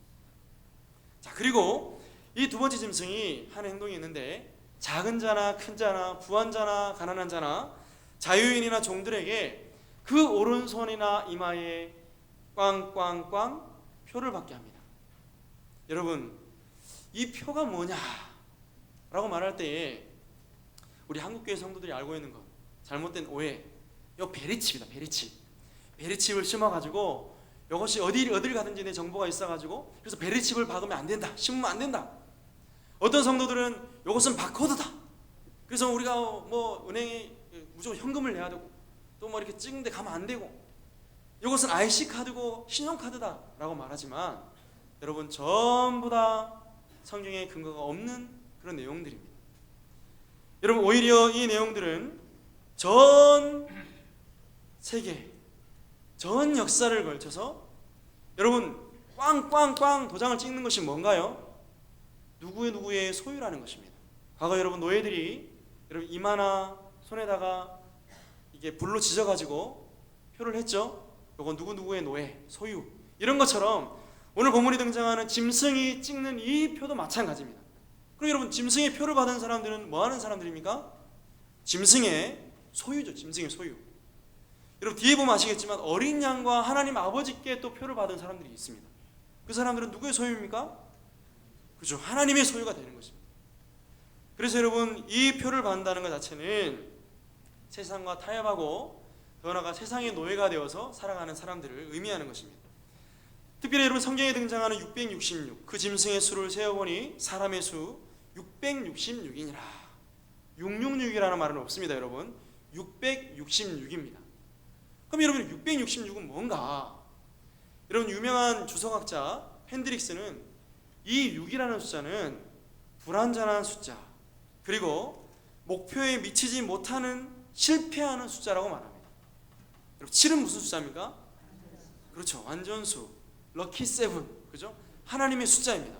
자, 그리고 이 두 번째 짐승이 하는 행동이 있는데 작은 자나 큰 자나 부한 자나 가난한 자나 자유인이나 종들에게 그 오른손이나 이마에 꽝꽝꽝 표를 받게 합니다. 여러분 이 표가 뭐냐 라고 말할 때에 우리 한국교회 성도들이 알고 있는 것 잘못된 오해 이 베리칩이다. 베리칩을 심어가지고 이것이 어딜 가든지 내 정보가 있어가지고 그래서 베리칩을 박으면 안 된다, 심으면 안 된다. 어떤 성도들은 이것은 바코드다. 그래서 우리가 뭐 은행에 무조건 현금을 내야 되고 또 뭐 이렇게 찍는데 가면 안 되고 이것은 IC 카드고 신용카드다 라고 말하지만 여러분 전부 다 성경에 근거가 없는 그런 내용들입니다. 여러분 오히려 이 내용들은 전 세계 전 역사를 걸쳐서 여러분 꽝꽝꽝 도장을 찍는 것이 뭔가요? 누구의 소유라는 것입니다. 과거 여러분 노예들이 여러분 이마나 손에다가 이게 불로 지져가지고 표를 했죠. 이건 누구의 노예, 소유 이런 것처럼 오늘 본문에 등장하는 짐승이 찍는 이 표도 마찬가지입니다. 그럼 여러분 짐승의 표를 받은 사람들은 뭐 하는 사람들입니까? 짐승의 소유죠. 짐승의 소유. 여러분 뒤에 보면 아시겠지만 어린 양과 하나님 아버지께 또 표를 받은 사람들이 있습니다. 그 사람들은 누구의 소유입니까? 그죠? 하나님의 소유가 되는 것입니다. 그래서 여러분 이 표를 받는다는 것 자체는 세상과 타협하고 더 나아가 세상의 노예가 되어서 살아가는 사람들을 의미하는 것입니다. 특별히 여러분 성경에 등장하는 666, 그 짐승의 수를 세어보니 사람의 수 666이니라. 666이라는 말은 없습니다. 여러분 666입니다. 그럼 여러분 666은 뭔가? 여러분 유명한 주석학자 핸드릭스는 이 6이라는 숫자는 불완전한 숫자, 그리고 목표에 미치지 못하는 실패하는 숫자라고 말합니다. 여러분 7은 무슨 숫자입니까? 그렇죠, 완전수, 럭키 세븐, 그죠? 하나님의 숫자입니다.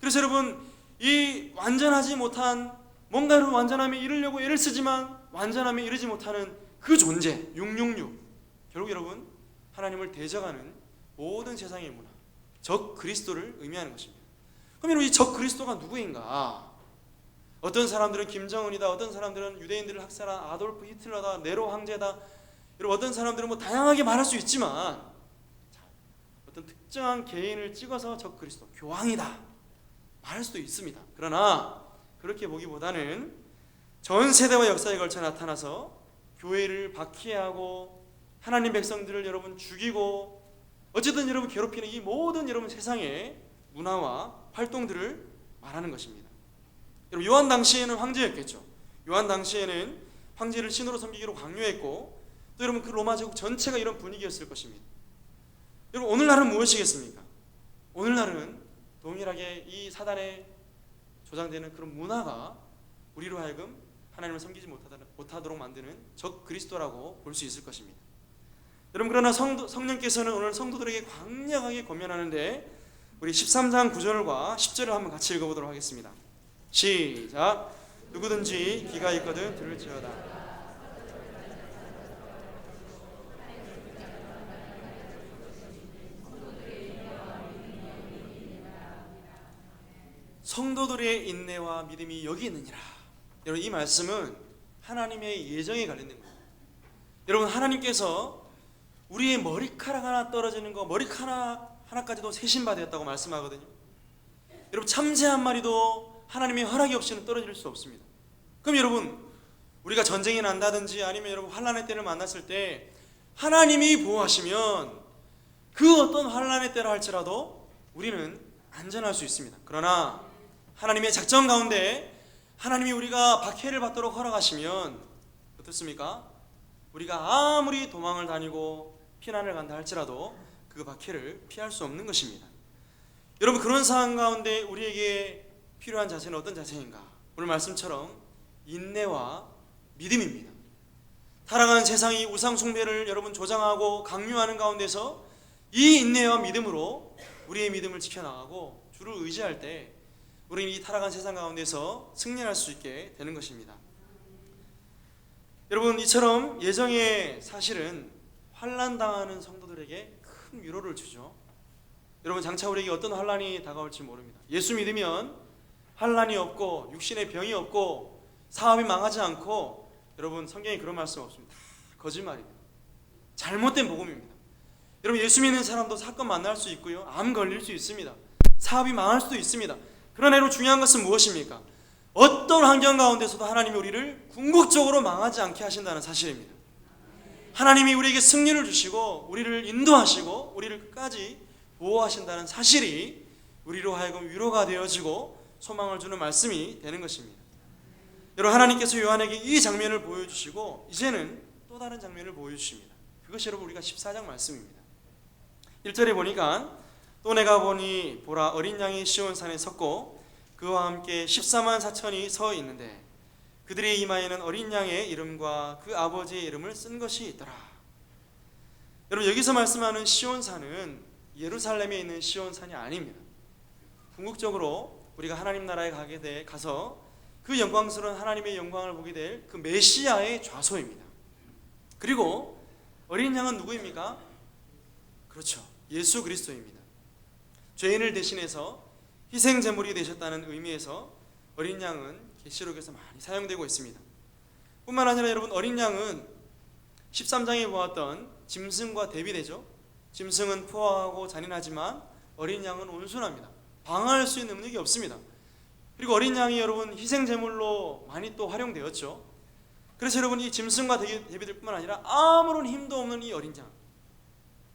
그래서 여러분 이 완전하지 못한 뭔가를 완전함에 이르려고 애를 쓰지만 완전함에 이르지 못하는 그 존재 666, 결국 여러분 하나님을 대적하는 모든 세상의 문화, 적 그리스도를 의미하는 것입니다. 그럼 여러분 이 적 그리스도가 누구인가? 어떤 사람들은 김정은이다, 어떤 사람들은 유대인들을 학살한 아돌프 히틀러다, 네로 황제다, 여러분 어떤 사람들은 뭐 다양하게 말할 수 있지만 어떤 특정한 개인을 찍어서 적 그리스도, 교황이다 말할 수도 있습니다. 그러나 그렇게 보기보다는 전 세대와 역사에 걸쳐 나타나서 교회를 박해하고 하나님 백성들을 여러분 죽이고 어쨌든 여러분 괴롭히는 이 모든 여러분 세상의 문화와 활동들을 말하는 것입니다. 여러분 요한 당시에는 황제였겠죠. 요한 당시에는 황제를 신으로 섬기기로 강요했고 또 여러분 그 로마 제국 전체가 이런 분위기였을 것입니다. 여러분 오늘날은 무엇이겠습니까? 오늘날은 동일하게 이 사단에 조장되는 그런 문화가 우리로 하여금 하나님을 섬기지 못하도록 만드는 적 그리스도라고 볼 수 있을 것입니다. 여러분 그러나 성령께서는 오늘 성도들에게 강력하게 권면하는데 우리 13장 9절과 10절을 한번 같이 읽어보도록 하겠습니다. 시작. 누구든지 귀가 있거든 들을지어다. 성도들의 인내와 믿음이 여기 있느니라. 여러분 이 말씀은 하나님의 예정에 관련된 거예요. 여러분 하나님께서 우리의 머리카락 하나 떨어지는 거, 머리카락 하나까지도 세신받았다고 말씀하거든요. 여러분 참새 한 마리도 하나님의 허락이 없이는 떨어질 수 없습니다. 그럼 여러분 우리가 전쟁이 난다든지 아니면 여러분 환난의 때를 만났을 때 하나님이 보호하시면 그 어떤 환난의 때라 할지라도 우리는 안전할 수 있습니다. 그러나 하나님의 작전 가운데 하나님이 우리가 박해를 받도록 허락하시면 어떻습니까? 우리가 아무리 도망을 다니고 피난을 간다 할지라도 그 박해를 피할 수 없는 것입니다. 여러분 그런 상황 가운데 우리에게 필요한 자세는 어떤 자세인가? 오늘 말씀처럼 인내와 믿음입니다. 타락한 세상이 우상 숭배를 여러분 조장하고 강요하는 가운데서 이 인내와 믿음으로 우리의 믿음을 지켜나가고 주를 의지할 때 우리는 이 타락한 세상 가운데서 승리할 수 있게 되는 것입니다. 여러분 이처럼 예정의 사실은 환난당하는 성도들에게 큰 위로를 주죠. 여러분 장차 우리에게 어떤 환난이 다가올지 모릅니다. 예수 믿으면 환난이 없고 육신의 병이 없고 사업이 망하지 않고, 여러분 성경에 그런 말씀 없습니다. 다 거짓말입니다. 잘못된 복음입니다. 여러분 예수 믿는 사람도 사건 만날 수 있고요, 암 걸릴 수 있습니다. 사업이 망할 수도 있습니다. 그러나 여러분 중요한 것은 무엇입니까? 어떤 환경 가운데서도 하나님이 우리를 궁극적으로 망하지 않게 하신다는 사실입니다. 하나님이 우리에게 승리를 주시고 우리를 인도하시고 우리를 끝까지 보호하신다는 사실이 우리로 하여금 위로가 되어지고 소망을 주는 말씀이 되는 것입니다. 여러분 하나님께서 요한에게 이 장면을 보여주시고 이제는 또 다른 장면을 보여주십니다. 그것이 여러분 우리가 14장 말씀입니다. 1절에 보니까 또 내가 보니 보라 어린 양이 시온산에 섰고 그와 함께 14만 4천이 서 있는데 그들의 이마에는 어린 양의 이름과 그 아버지의 이름을 쓴 것이 있더라. 여러분 여기서 말씀하는 시온산은 예루살렘에 있는 시온산이 아닙니다. 궁극적으로 우리가 하나님 나라에 가서 그 영광스러운 하나님의 영광을 보게 될 그 메시아의 좌소입니다. 그리고 어린 양은 누구입니까? 그렇죠, 예수 그리스도입니다. 죄인을 대신해서 희생제물이 되셨다는 의미에서 어린 양은 계시록에서 많이 사용되고 있습니다. 뿐만 아니라 여러분 어린 양은 13장에 보았던 짐승과 대비되죠. 짐승은 포화하고 잔인하지만 어린 양은 온순합니다. 방어할 수 있는 능력이 없습니다. 그리고 어린 양이 여러분 희생 제물로 많이 또 활용되었죠. 그래서 여러분 이 짐승과 대비될 뿐만 아니라 아무런 힘도 없는 이 어린 양.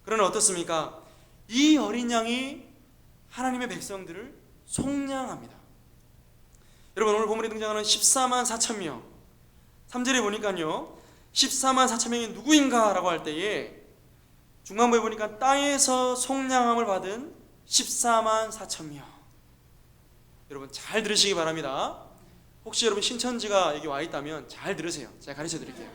그러나 어떻습니까? 이 어린 양이 하나님의 백성들을 속량합니다. 여러분 오늘 본문에 등장하는 14만 4천 명 3절에 보니까요 14만 4천 명이 누구인가 라고 할 때에 중간부에 보니까 땅에서 속량함을 받은 14만 4천 명. 여러분 잘 들으시기 바랍니다. 혹시 여러분 신천지가 여기 와 있다면 잘 들으세요. 제가 가르쳐 드릴게요.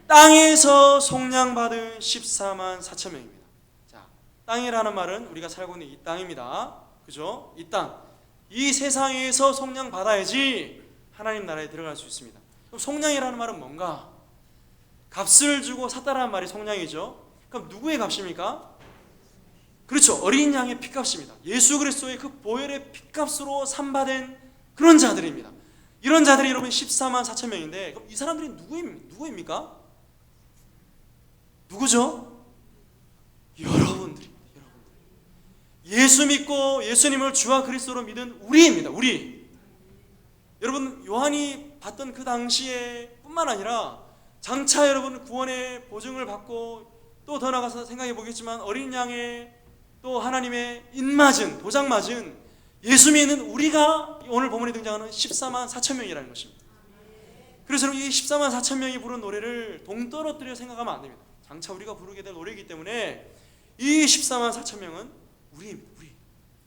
땅에서 속량받은 14만 4천 명입니다. 자, 땅이라는 말은 우리가 살고 있는 이 땅입니다. 그죠? 이 땅. 이 세상에서 속량받아야지 하나님 나라에 들어갈 수 있습니다. 그럼 속량이라는 말은 뭔가? 값을 주고 샀다라는 말이 속량이죠. 그럼 누구의 값입니까? 그렇죠. 어린 양의 핏값입니다. 예수 그리스도의 그 보혈의 핏값으로 산받은 그런 자들입니다. 이런 자들이 여러분 14만 4천 명인데 그럼 이 사람들이 누구입니까? 누구죠? 여러분들입니다. 예수 믿고 예수님을 주와 그리스도로 믿은 우리입니다. 우리. 여러분 요한이 봤던 그 당시에 뿐만 아니라 장차 여러분 구원의 보증을 받고 또 더 나가서 생각해 보겠지만 어린 양의 또 하나님의 인맞은 도장 맞은 예수 믿는 우리가 오늘 본문에 등장하는 14만 4천 명이라는 것입니다. 그래서 이 14만 4천 명이 부른 노래를 동떨어뜨려 생각하면 안 됩니다. 장차 우리가 부르게 될 노래이기 때문에 이 14만 4천 명은 우리입니다. 우리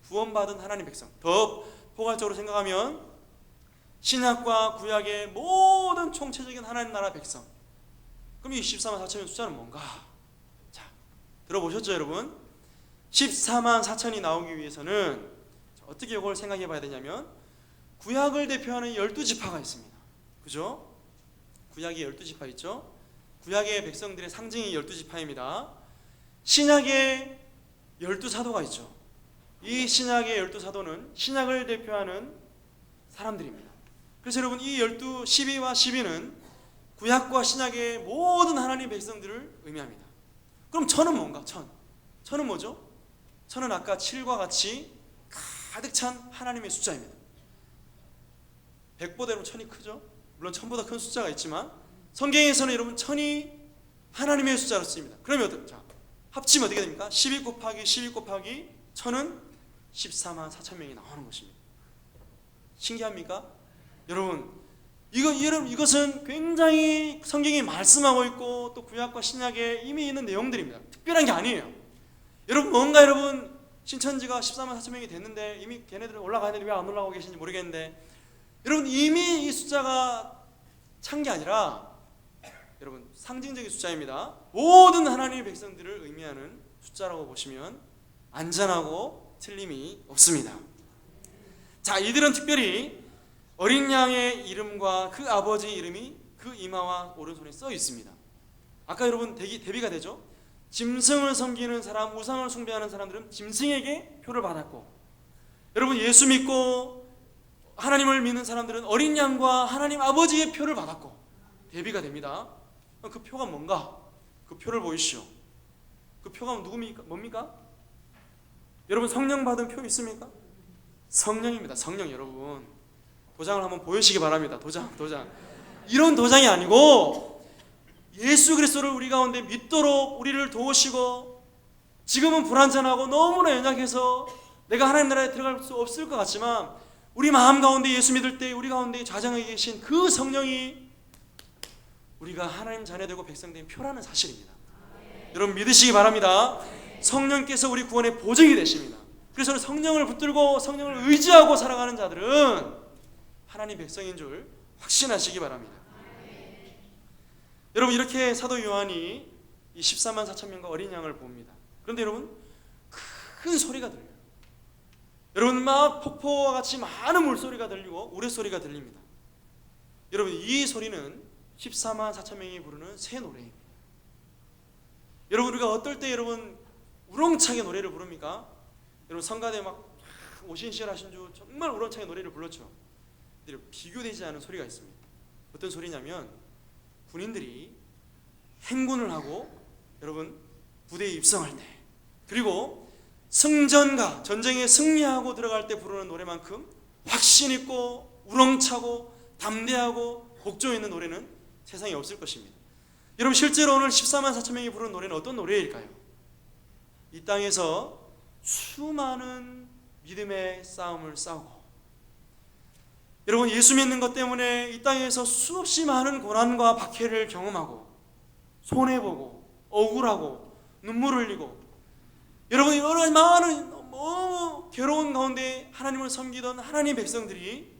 구원받은 하나님 백성. 더 포괄적으로 생각하면 신약과 구약의 모든 총체적인 하나님 나라 백성. 그럼 이 14만 4천 명 숫자는 뭔가? 자, 들어보셨죠 여러분? 14만 4천이 나오기 위해서는 어떻게 이걸 생각해 봐야 되냐면 구약을 대표하는 12지파가 있습니다. 그죠? 구약에 12지파 있죠? 구약의 백성들의 상징이 12지파입니다. 신약에 12사도가 있죠. 이 신약의 12사도는 신약을 대표하는 사람들입니다. 그래서 여러분 이 12와 12는 구약과 신약의 모든 하나님 백성들을 의미합니다. 그럼 천은 뭔가? 천은 뭐죠? 천은 아까 7과 같이 가득 찬 하나님의 숫자입니다. 100보다는 천이 크죠? 물론 천보다 큰 숫자가 있지만 성경에서는 여러분 천이 하나님의 숫자로 쓰입니다. 그러면 자, 합치면 어떻게 됩니까? 12 곱하기 12 곱하기 천은 14만 4천 명이 나오는 것입니다. 신기합니까? 여러분 이것은 굉장히 성경이 말씀하고 있고 또 구약과 신약에 이미 있는 내용들입니다. 특별한 게 아니에요. 여러분 신천지가 14만 4천 명이 됐는데 이미 걔네들은 올라가는데 왜 안 올라가고 계신지 모르겠는데 여러분 이미 이 숫자가 찬 게 아니라 여러분 상징적인 숫자입니다. 모든 하나님의 백성들을 의미하는 숫자라고 보시면 안전하고 틀림이 없습니다. 자, 이들은 특별히 어린 양의 이름과 그 아버지의 이름이 그 이마와 오른손에 써 있습니다. 아까 여러분 대비가 되죠? 짐승을 섬기는 사람, 우상을 숭배하는 사람들은 짐승에게 표를 받았고 여러분 예수 믿고 하나님을 믿는 사람들은 어린 양과 하나님 아버지의 표를 받았고 대비가 됩니다. 그 표가 뭔가? 그 표를 보이시오. 그 표가 뭡니까? 여러분 성령 받은 표 있습니까? 성령입니다. 성령. 여러분 도장을 한번 보여주시기 바랍니다. 도장. 이런 도장이 아니고 예수 그리스도를 우리 가운데 믿도록 우리를 도우시고 지금은 불완전하고 너무나 연약해서 내가 하나님 나라에 들어갈 수 없을 것 같지만 우리 마음 가운데 예수 믿을 때 우리 가운데 좌정하게 계신 그 성령이 우리가 하나님 자녀되고 백성된 표라는 사실입니다. 여러분 믿으시기 바랍니다. 성령께서 우리 구원의 보증이 되십니다. 그래서 성령을 붙들고 성령을 의지하고 살아가는 자들은 하나님 백성인 줄 확신하시기 바랍니다. 여러분 이렇게 사도 요한이 이 14만 4천 명과 어린 양을 봅니다. 그런데 여러분 큰 소리가 들려요. 여러분 막 폭포와 같이 많은 물소리가 들리고 우레소리가 들립니다. 여러분 이 소리는 14만 4천 명이 부르는 새 노래입니다. 여러분 우리가 어떨 때 여러분 우렁차게 노래를 부릅니까? 여러분 성가대 막 오신시를 하신 주 정말 우렁차게 노래를 불렀죠. 근데 비교되지 않은 소리가 있습니다. 어떤 소리냐면 군인들이 행군을 하고 여러분 부대에 입성할 때, 그리고 승전가 전쟁에 승리하고 들어갈 때 부르는 노래만큼 확신 있고 우렁차고 담대하고 복조 있는 노래는 세상에 없을 것입니다. 여러분 실제로 오늘 14만 4천 명이 부르는 노래는 어떤 노래일까요? 이 땅에서 수많은 믿음의 싸움을 싸우고, 여러분 예수 믿는 것 때문에 이 땅에서 수없이 많은 고난과 박해를 경험하고 손해보고 억울하고 눈물 흘리고, 여러분 여러 많은 너무 괴로운 가운데 하나님을 섬기던 하나님의 백성들이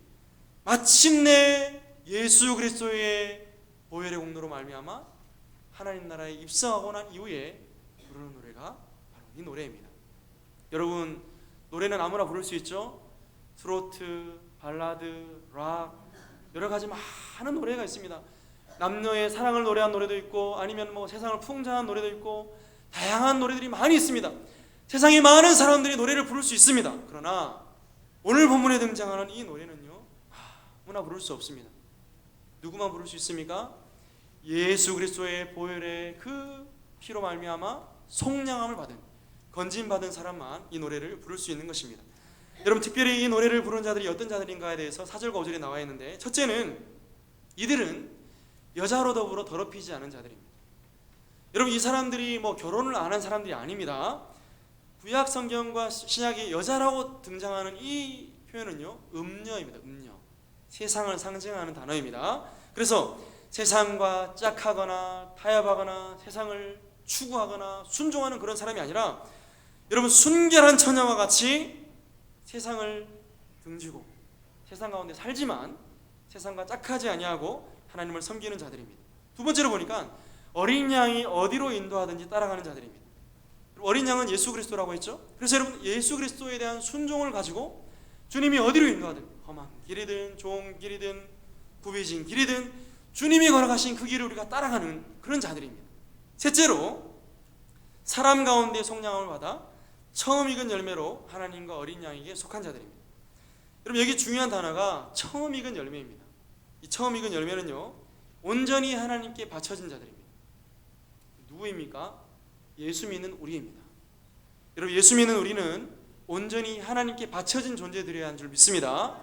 마침내 예수 그리스도의 보혈의 공로로 말미암아 하나님 나라에 입성하고 난 이후에 부르는 노래가 바로 이 노래입니다. 여러분 노래는 아무나 부를 수 있죠. 트로트, 발라드, 락, 여러 가지 많은 노래가 있습니다. 남녀의 사랑을 노래한 노래도 있고, 아니면 뭐 세상을 풍자한 노래도 있고, 다양한 노래들이 많이 있습니다. 세상에 많은 사람들이 노래를 부를 수 있습니다. 그러나 오늘 본문에 등장하는 이 노래는요, 아무나 부를 수 없습니다. 누구만 부를 수 있습니까? 예수 그리스도의 보혈의 그 피로 말미암아 속량함을 받은, 건진받은 사람만 이 노래를 부를 수 있는 것입니다. 여러분 특별히 이 노래를 부른 자들이 어떤 자들인가에 대해서 4절과 5절에 나와 있는데, 첫째는 이들은 여자로 더불어 더럽히지 않은 자들입니다. 여러분 이 사람들이 뭐 결혼을 안 한 사람들이 아닙니다. 구약 성경과 신약에 여자라고 등장하는 이 표현은요, 음녀입니다. 음녀, 세상을 상징하는 단어입니다. 그래서 세상과 짝하거나 타협하거나 세상을 추구하거나 순종하는 그런 사람이 아니라, 여러분 순결한 처녀와 같이 세상을 등지고 세상 가운데 살지만 세상과 짝하지 아니하고 하나님을 섬기는 자들입니다. 두 번째로 보니까 어린 양이 어디로 인도하든지 따라가는 자들입니다. 어린 양은 예수 그리스도라고 했죠. 그래서 여러분 예수 그리스도에 대한 순종을 가지고 주님이 어디로 인도하든, 험한 길이든 좋은 길이든 굽이진 길이든 주님이 걸어가신 그 길을 우리가 따라가는 그런 자들입니다. 셋째로 사람 가운데 속량함을 받아 처음 익은 열매로 하나님과 어린 양에게 속한 자들입니다. 여러분 여기 중요한 단어가 처음 익은 열매입니다. 이 처음 익은 열매는요, 온전히 하나님께 바쳐진 자들입니다. 누구입니까? 예수 믿는 우리입니다. 여러분 예수 믿는 우리는 온전히 하나님께 바쳐진 존재들이어야 하는 줄 믿습니다.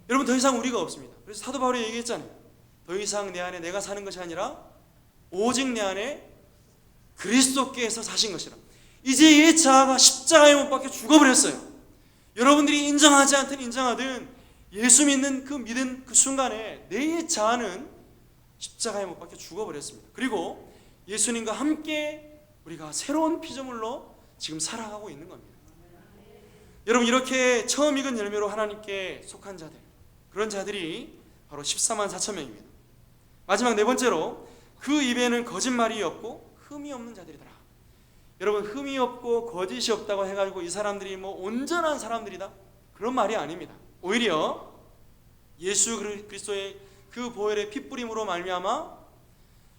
여러분 더 이상 우리가 없습니다. 그래서 사도 바울이 얘기했잖아요. 더 이상 내 안에 내가 사는 것이 아니라 오직 내 안에 그리스도께서 사신 것이라. 이제 옛 자아가 십자가에 못 박혀 죽어버렸어요. 여러분들이 인정하지 않든 인정하든 예수 믿는 그 믿은 그 순간에 내 옛 자아는 십자가에 못 박혀 죽어버렸습니다. 그리고 예수님과 함께 우리가 새로운 피조물로 지금 살아가고 있는 겁니다. 여러분 이렇게 처음 익은 열매로 하나님께 속한 자들, 그런 자들이 바로 14만 4천 명입니다. 마지막 네 번째로 그 입에는 거짓말이 없고 흠이 없는 자들이더라. 여러분 흠이 없고 거짓이 없다고 해가지고 이 사람들이 뭐 온전한 사람들이다, 그런 말이 아닙니다. 오히려 예수 그리스도의 그 보혈의 핏뿌림으로 말미암아,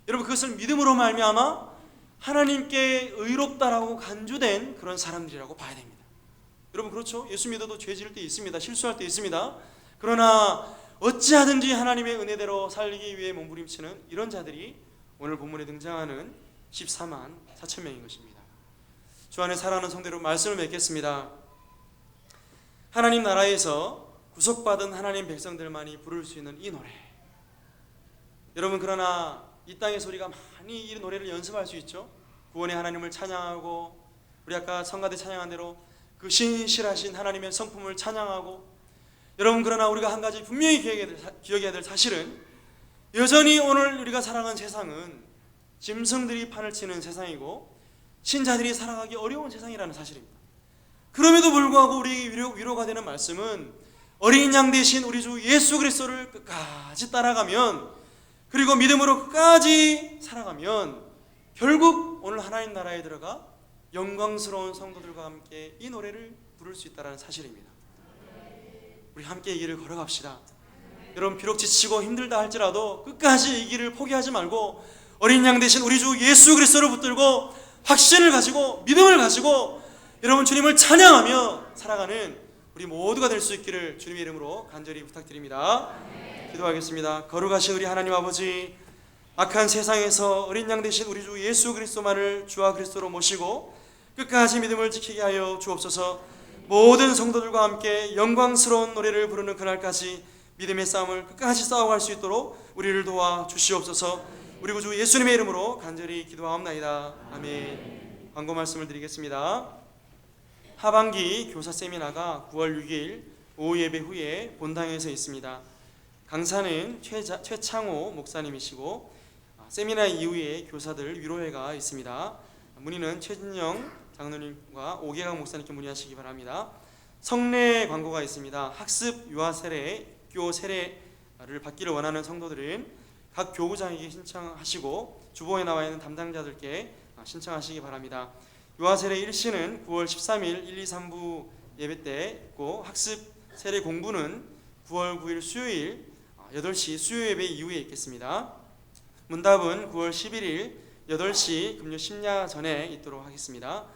여러분 그것을 믿음으로 말미암아 하나님께 의롭다라고 간주된 그런 사람들이라고 봐야 됩니다. 여러분 그렇죠? 예수 믿어도 죄 지을 때 있습니다. 실수할 때 있습니다. 그러나 어찌하든지 하나님의 은혜대로 살기 위해 몸부림치는 이런 자들이 오늘 본문에 등장하는 14만 4천 명인 것입니다. 주 안에 사랑하는 성도로 말씀을 맺겠습니다. 하나님 나라에서 구속받은 하나님 백성들만이 부를 수 있는 이 노래, 여러분 그러나 이 땅에서 우리가 많이 이 노래를 연습할 수 있죠. 구원의 하나님을 찬양하고, 우리 아까 성가대 찬양한 대로 그 신실하신 하나님의 성품을 찬양하고, 여러분 그러나 우리가 한 가지 분명히 기억해야 될 사실은, 여전히 오늘 우리가 살아가는 세상은 짐승들이 판을 치는 세상이고 신자들이 살아가기 어려운 세상이라는 사실입니다. 그럼에도 불구하고 우리에게 위로가 되는 말씀은, 어린 양 대신 우리 주 예수 그리스도를 끝까지 따라가면, 그리고 믿음으로 끝까지 살아가면 결국 오늘 하나님 나라에 들어가 영광스러운 성도들과 함께 이 노래를 부를 수 있다는 사실입니다. 우리 함께 이 길을 걸어갑시다. 여러분 비록 지치고 힘들다 할지라도 끝까지 이 길을 포기하지 말고 어린 양 대신 우리 주 예수 그리스도를 붙들고 확신을 가지고 믿음을 가지고 여러분 주님을 찬양하며 살아가는 우리 모두가 될 수 있기를 주님의 이름으로 간절히 부탁드립니다. 기도하겠습니다. 거룩하신 우리 하나님 아버지, 악한 세상에서 어린 양 되신 우리 주 예수 그리스도만을 주와 그리스도로 모시고 끝까지 믿음을 지키게 하여 주옵소서. 모든 성도들과 함께 영광스러운 노래를 부르는 그날까지 믿음의 싸움을 끝까지 싸워갈 수 있도록 우리를 도와 주시옵소서. 우리 구주 예수님의 이름으로 간절히 기도하옵나이다. 아멘. 광고 말씀을 드리겠습니다. 하반기 교사 세미나가 9월 6일 오후 예배 후에 본당에서 있습니다. 강사는 최창호 목사님이시고 세미나 이후에 교사들 위로회가 있습니다. 문의는 최진영 장로님과 오계강 목사님께 문의하시기 바랍니다. 성례 광고가 있습니다. 학습 유아 세례, 교 세례를 받기를 원하는 성도들은 각 교구장에게 신청하시고 주보에 나와 있는 담당자들께 신청하시기 바랍니다. 유아 세례 일시는 9월 13일 1, 2, 3부 예배 때 있고 학습 세례 공부는 9월 9일 수요일 8시 수요 예배 이후에 있겠습니다. 문답은 9월 11일 8시 금요 심야 전에 있도록 하겠습니다.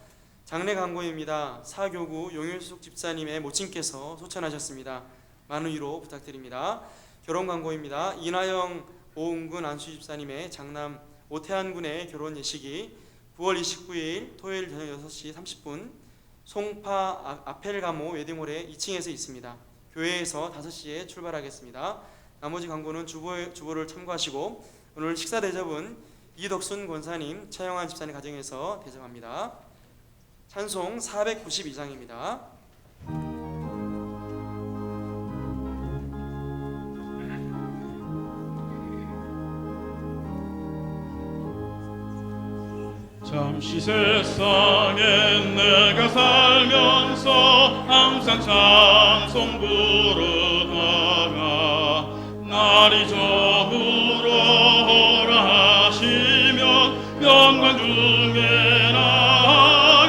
장례 광고입니다. 사교구 용일숙 집사님의 모친께서 소천하셨습니다. 많은 위로 부탁드립니다. 결혼 광고입니다. 이나영 오은군 안수 집사님의 장남 오태한 군의 결혼 예식이 9월 29일 토요일 저녁 6시 30분 송파 아펠가모 웨딩홀의 2층에서 있습니다. 교회에서 5시에 출발하겠습니다. 나머지 광고는 주보를 참고하시고 오늘 식사 대접은 이덕순 권사님, 차영환 집사님 가정에서 대접합니다. 찬송 492장입니다. 잠시 세상에 내가 살면서 항상 찬송 부르다가 날이 저물어라 하시면 영광 중에 나가리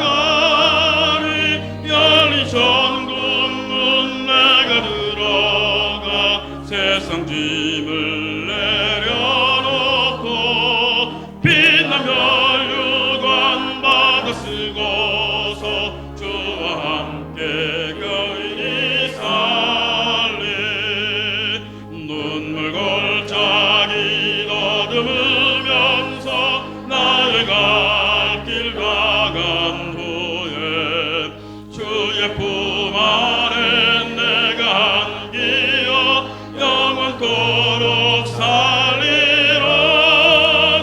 열린 천국문 내가 들어가 세상 짐을 내려놓고 빛나며 쓰고서 주와 함께 거인이 살리 눈물 골짜기 더듬으면서 나의 갈 길 가간 후에 주의 품 안에 내가 안기어 영원토록 살리라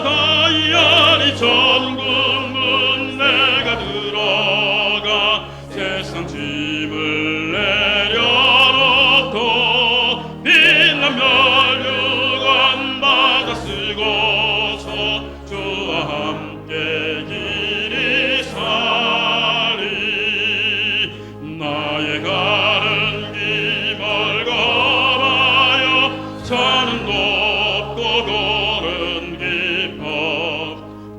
다이아리 전국 세상 짐을 내려놓고 빛나며 유관 받아 쓰고서 주와 함께 길이 살리 나의 가는 길 멀거하여 산은 높고 돌은 깊어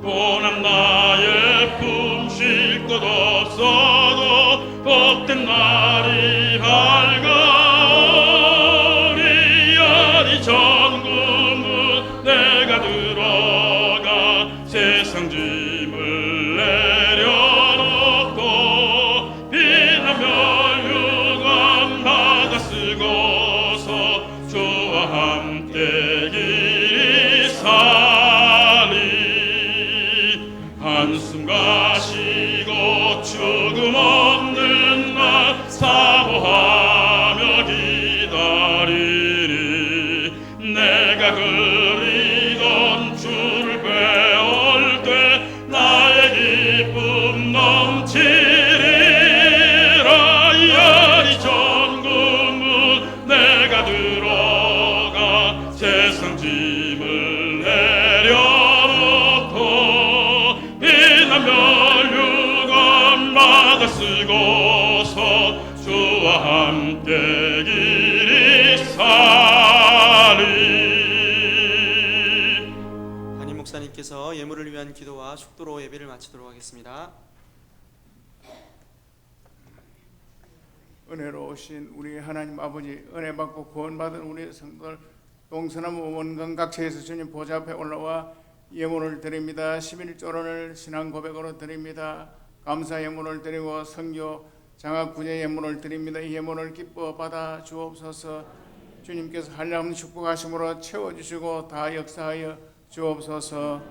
고난 나의 품 쉴 곳 없어도 복된 날이 밝아오리 열이 전구문 내가 들어가 세상 짐을 내려놓고 빛나며 유관 받아 쓰고서 주와 함께 길이 살리 한숨 가시고 죽음 없는 날 사모하며 기다리리 내가 그리던 주를 배울 때 나의 기쁨 넘치리라 열이 전구문 내가 들어가 세상 짐을 내려놓고 빛나며 유관 받아 쓰고서 주와 함께 길이 살리. 담임 목사님께서 예물을 위한 기도와 축도로 예배를 마치도록 하겠습니다. 은혜로우신 우리 하나님 아버지, 은혜 받고 구원받은 우리 성도들 동서남 원강 각처에서 주님 보좌 앞에 올라와 예물을 드립니다. 11조론을 신앙 고백으로 드립니다. 감사 예물을 드리고 선교 장학 구제 예물을 드립니다. 이 예물을 기뻐 받아 주옵소서. 주님께서 한량없는 축복하심으로 채워주시고 다 역사하여 주옵소서.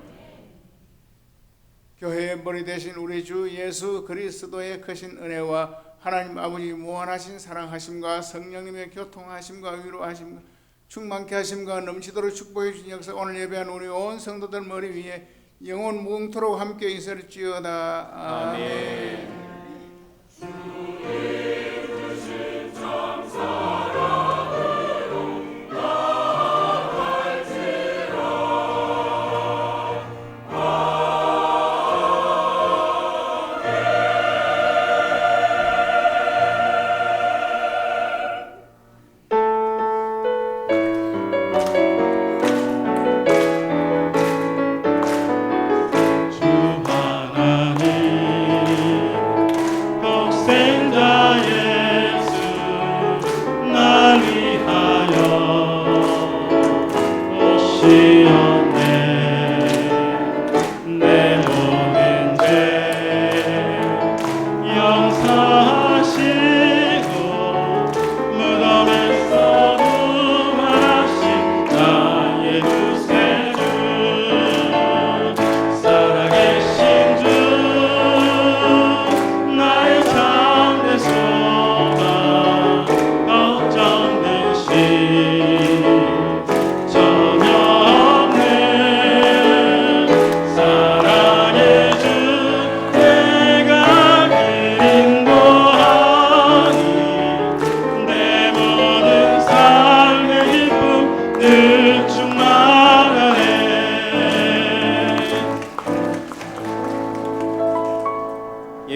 교회의 머리 되신 우리 주 예수 그리스도의 크신 은혜와 하나님 아버지 무한하신 사랑하심과 성령님의 교통하심과 위로하심과 충만케 하심과 넘치도록 축복해 주신 역사 오늘 예배한 우리 온 성도들 머리 위에 영원 무궁토록 함께 있을지어다. 아멘.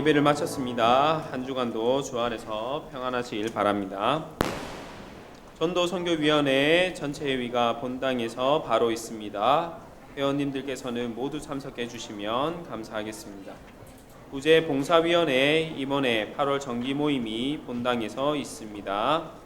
예배를 마쳤습니다. 한 주간도 주 안에서 평안하시길 바랍니다. 전도선교위원회 전체 회의가 본당에서 바로 있습니다. 회원님들께서는 모두 참석해 주시면 감사하겠습니다. 구제봉사위원회 이번에 8월 정기 모임이 본당에서 있습니다.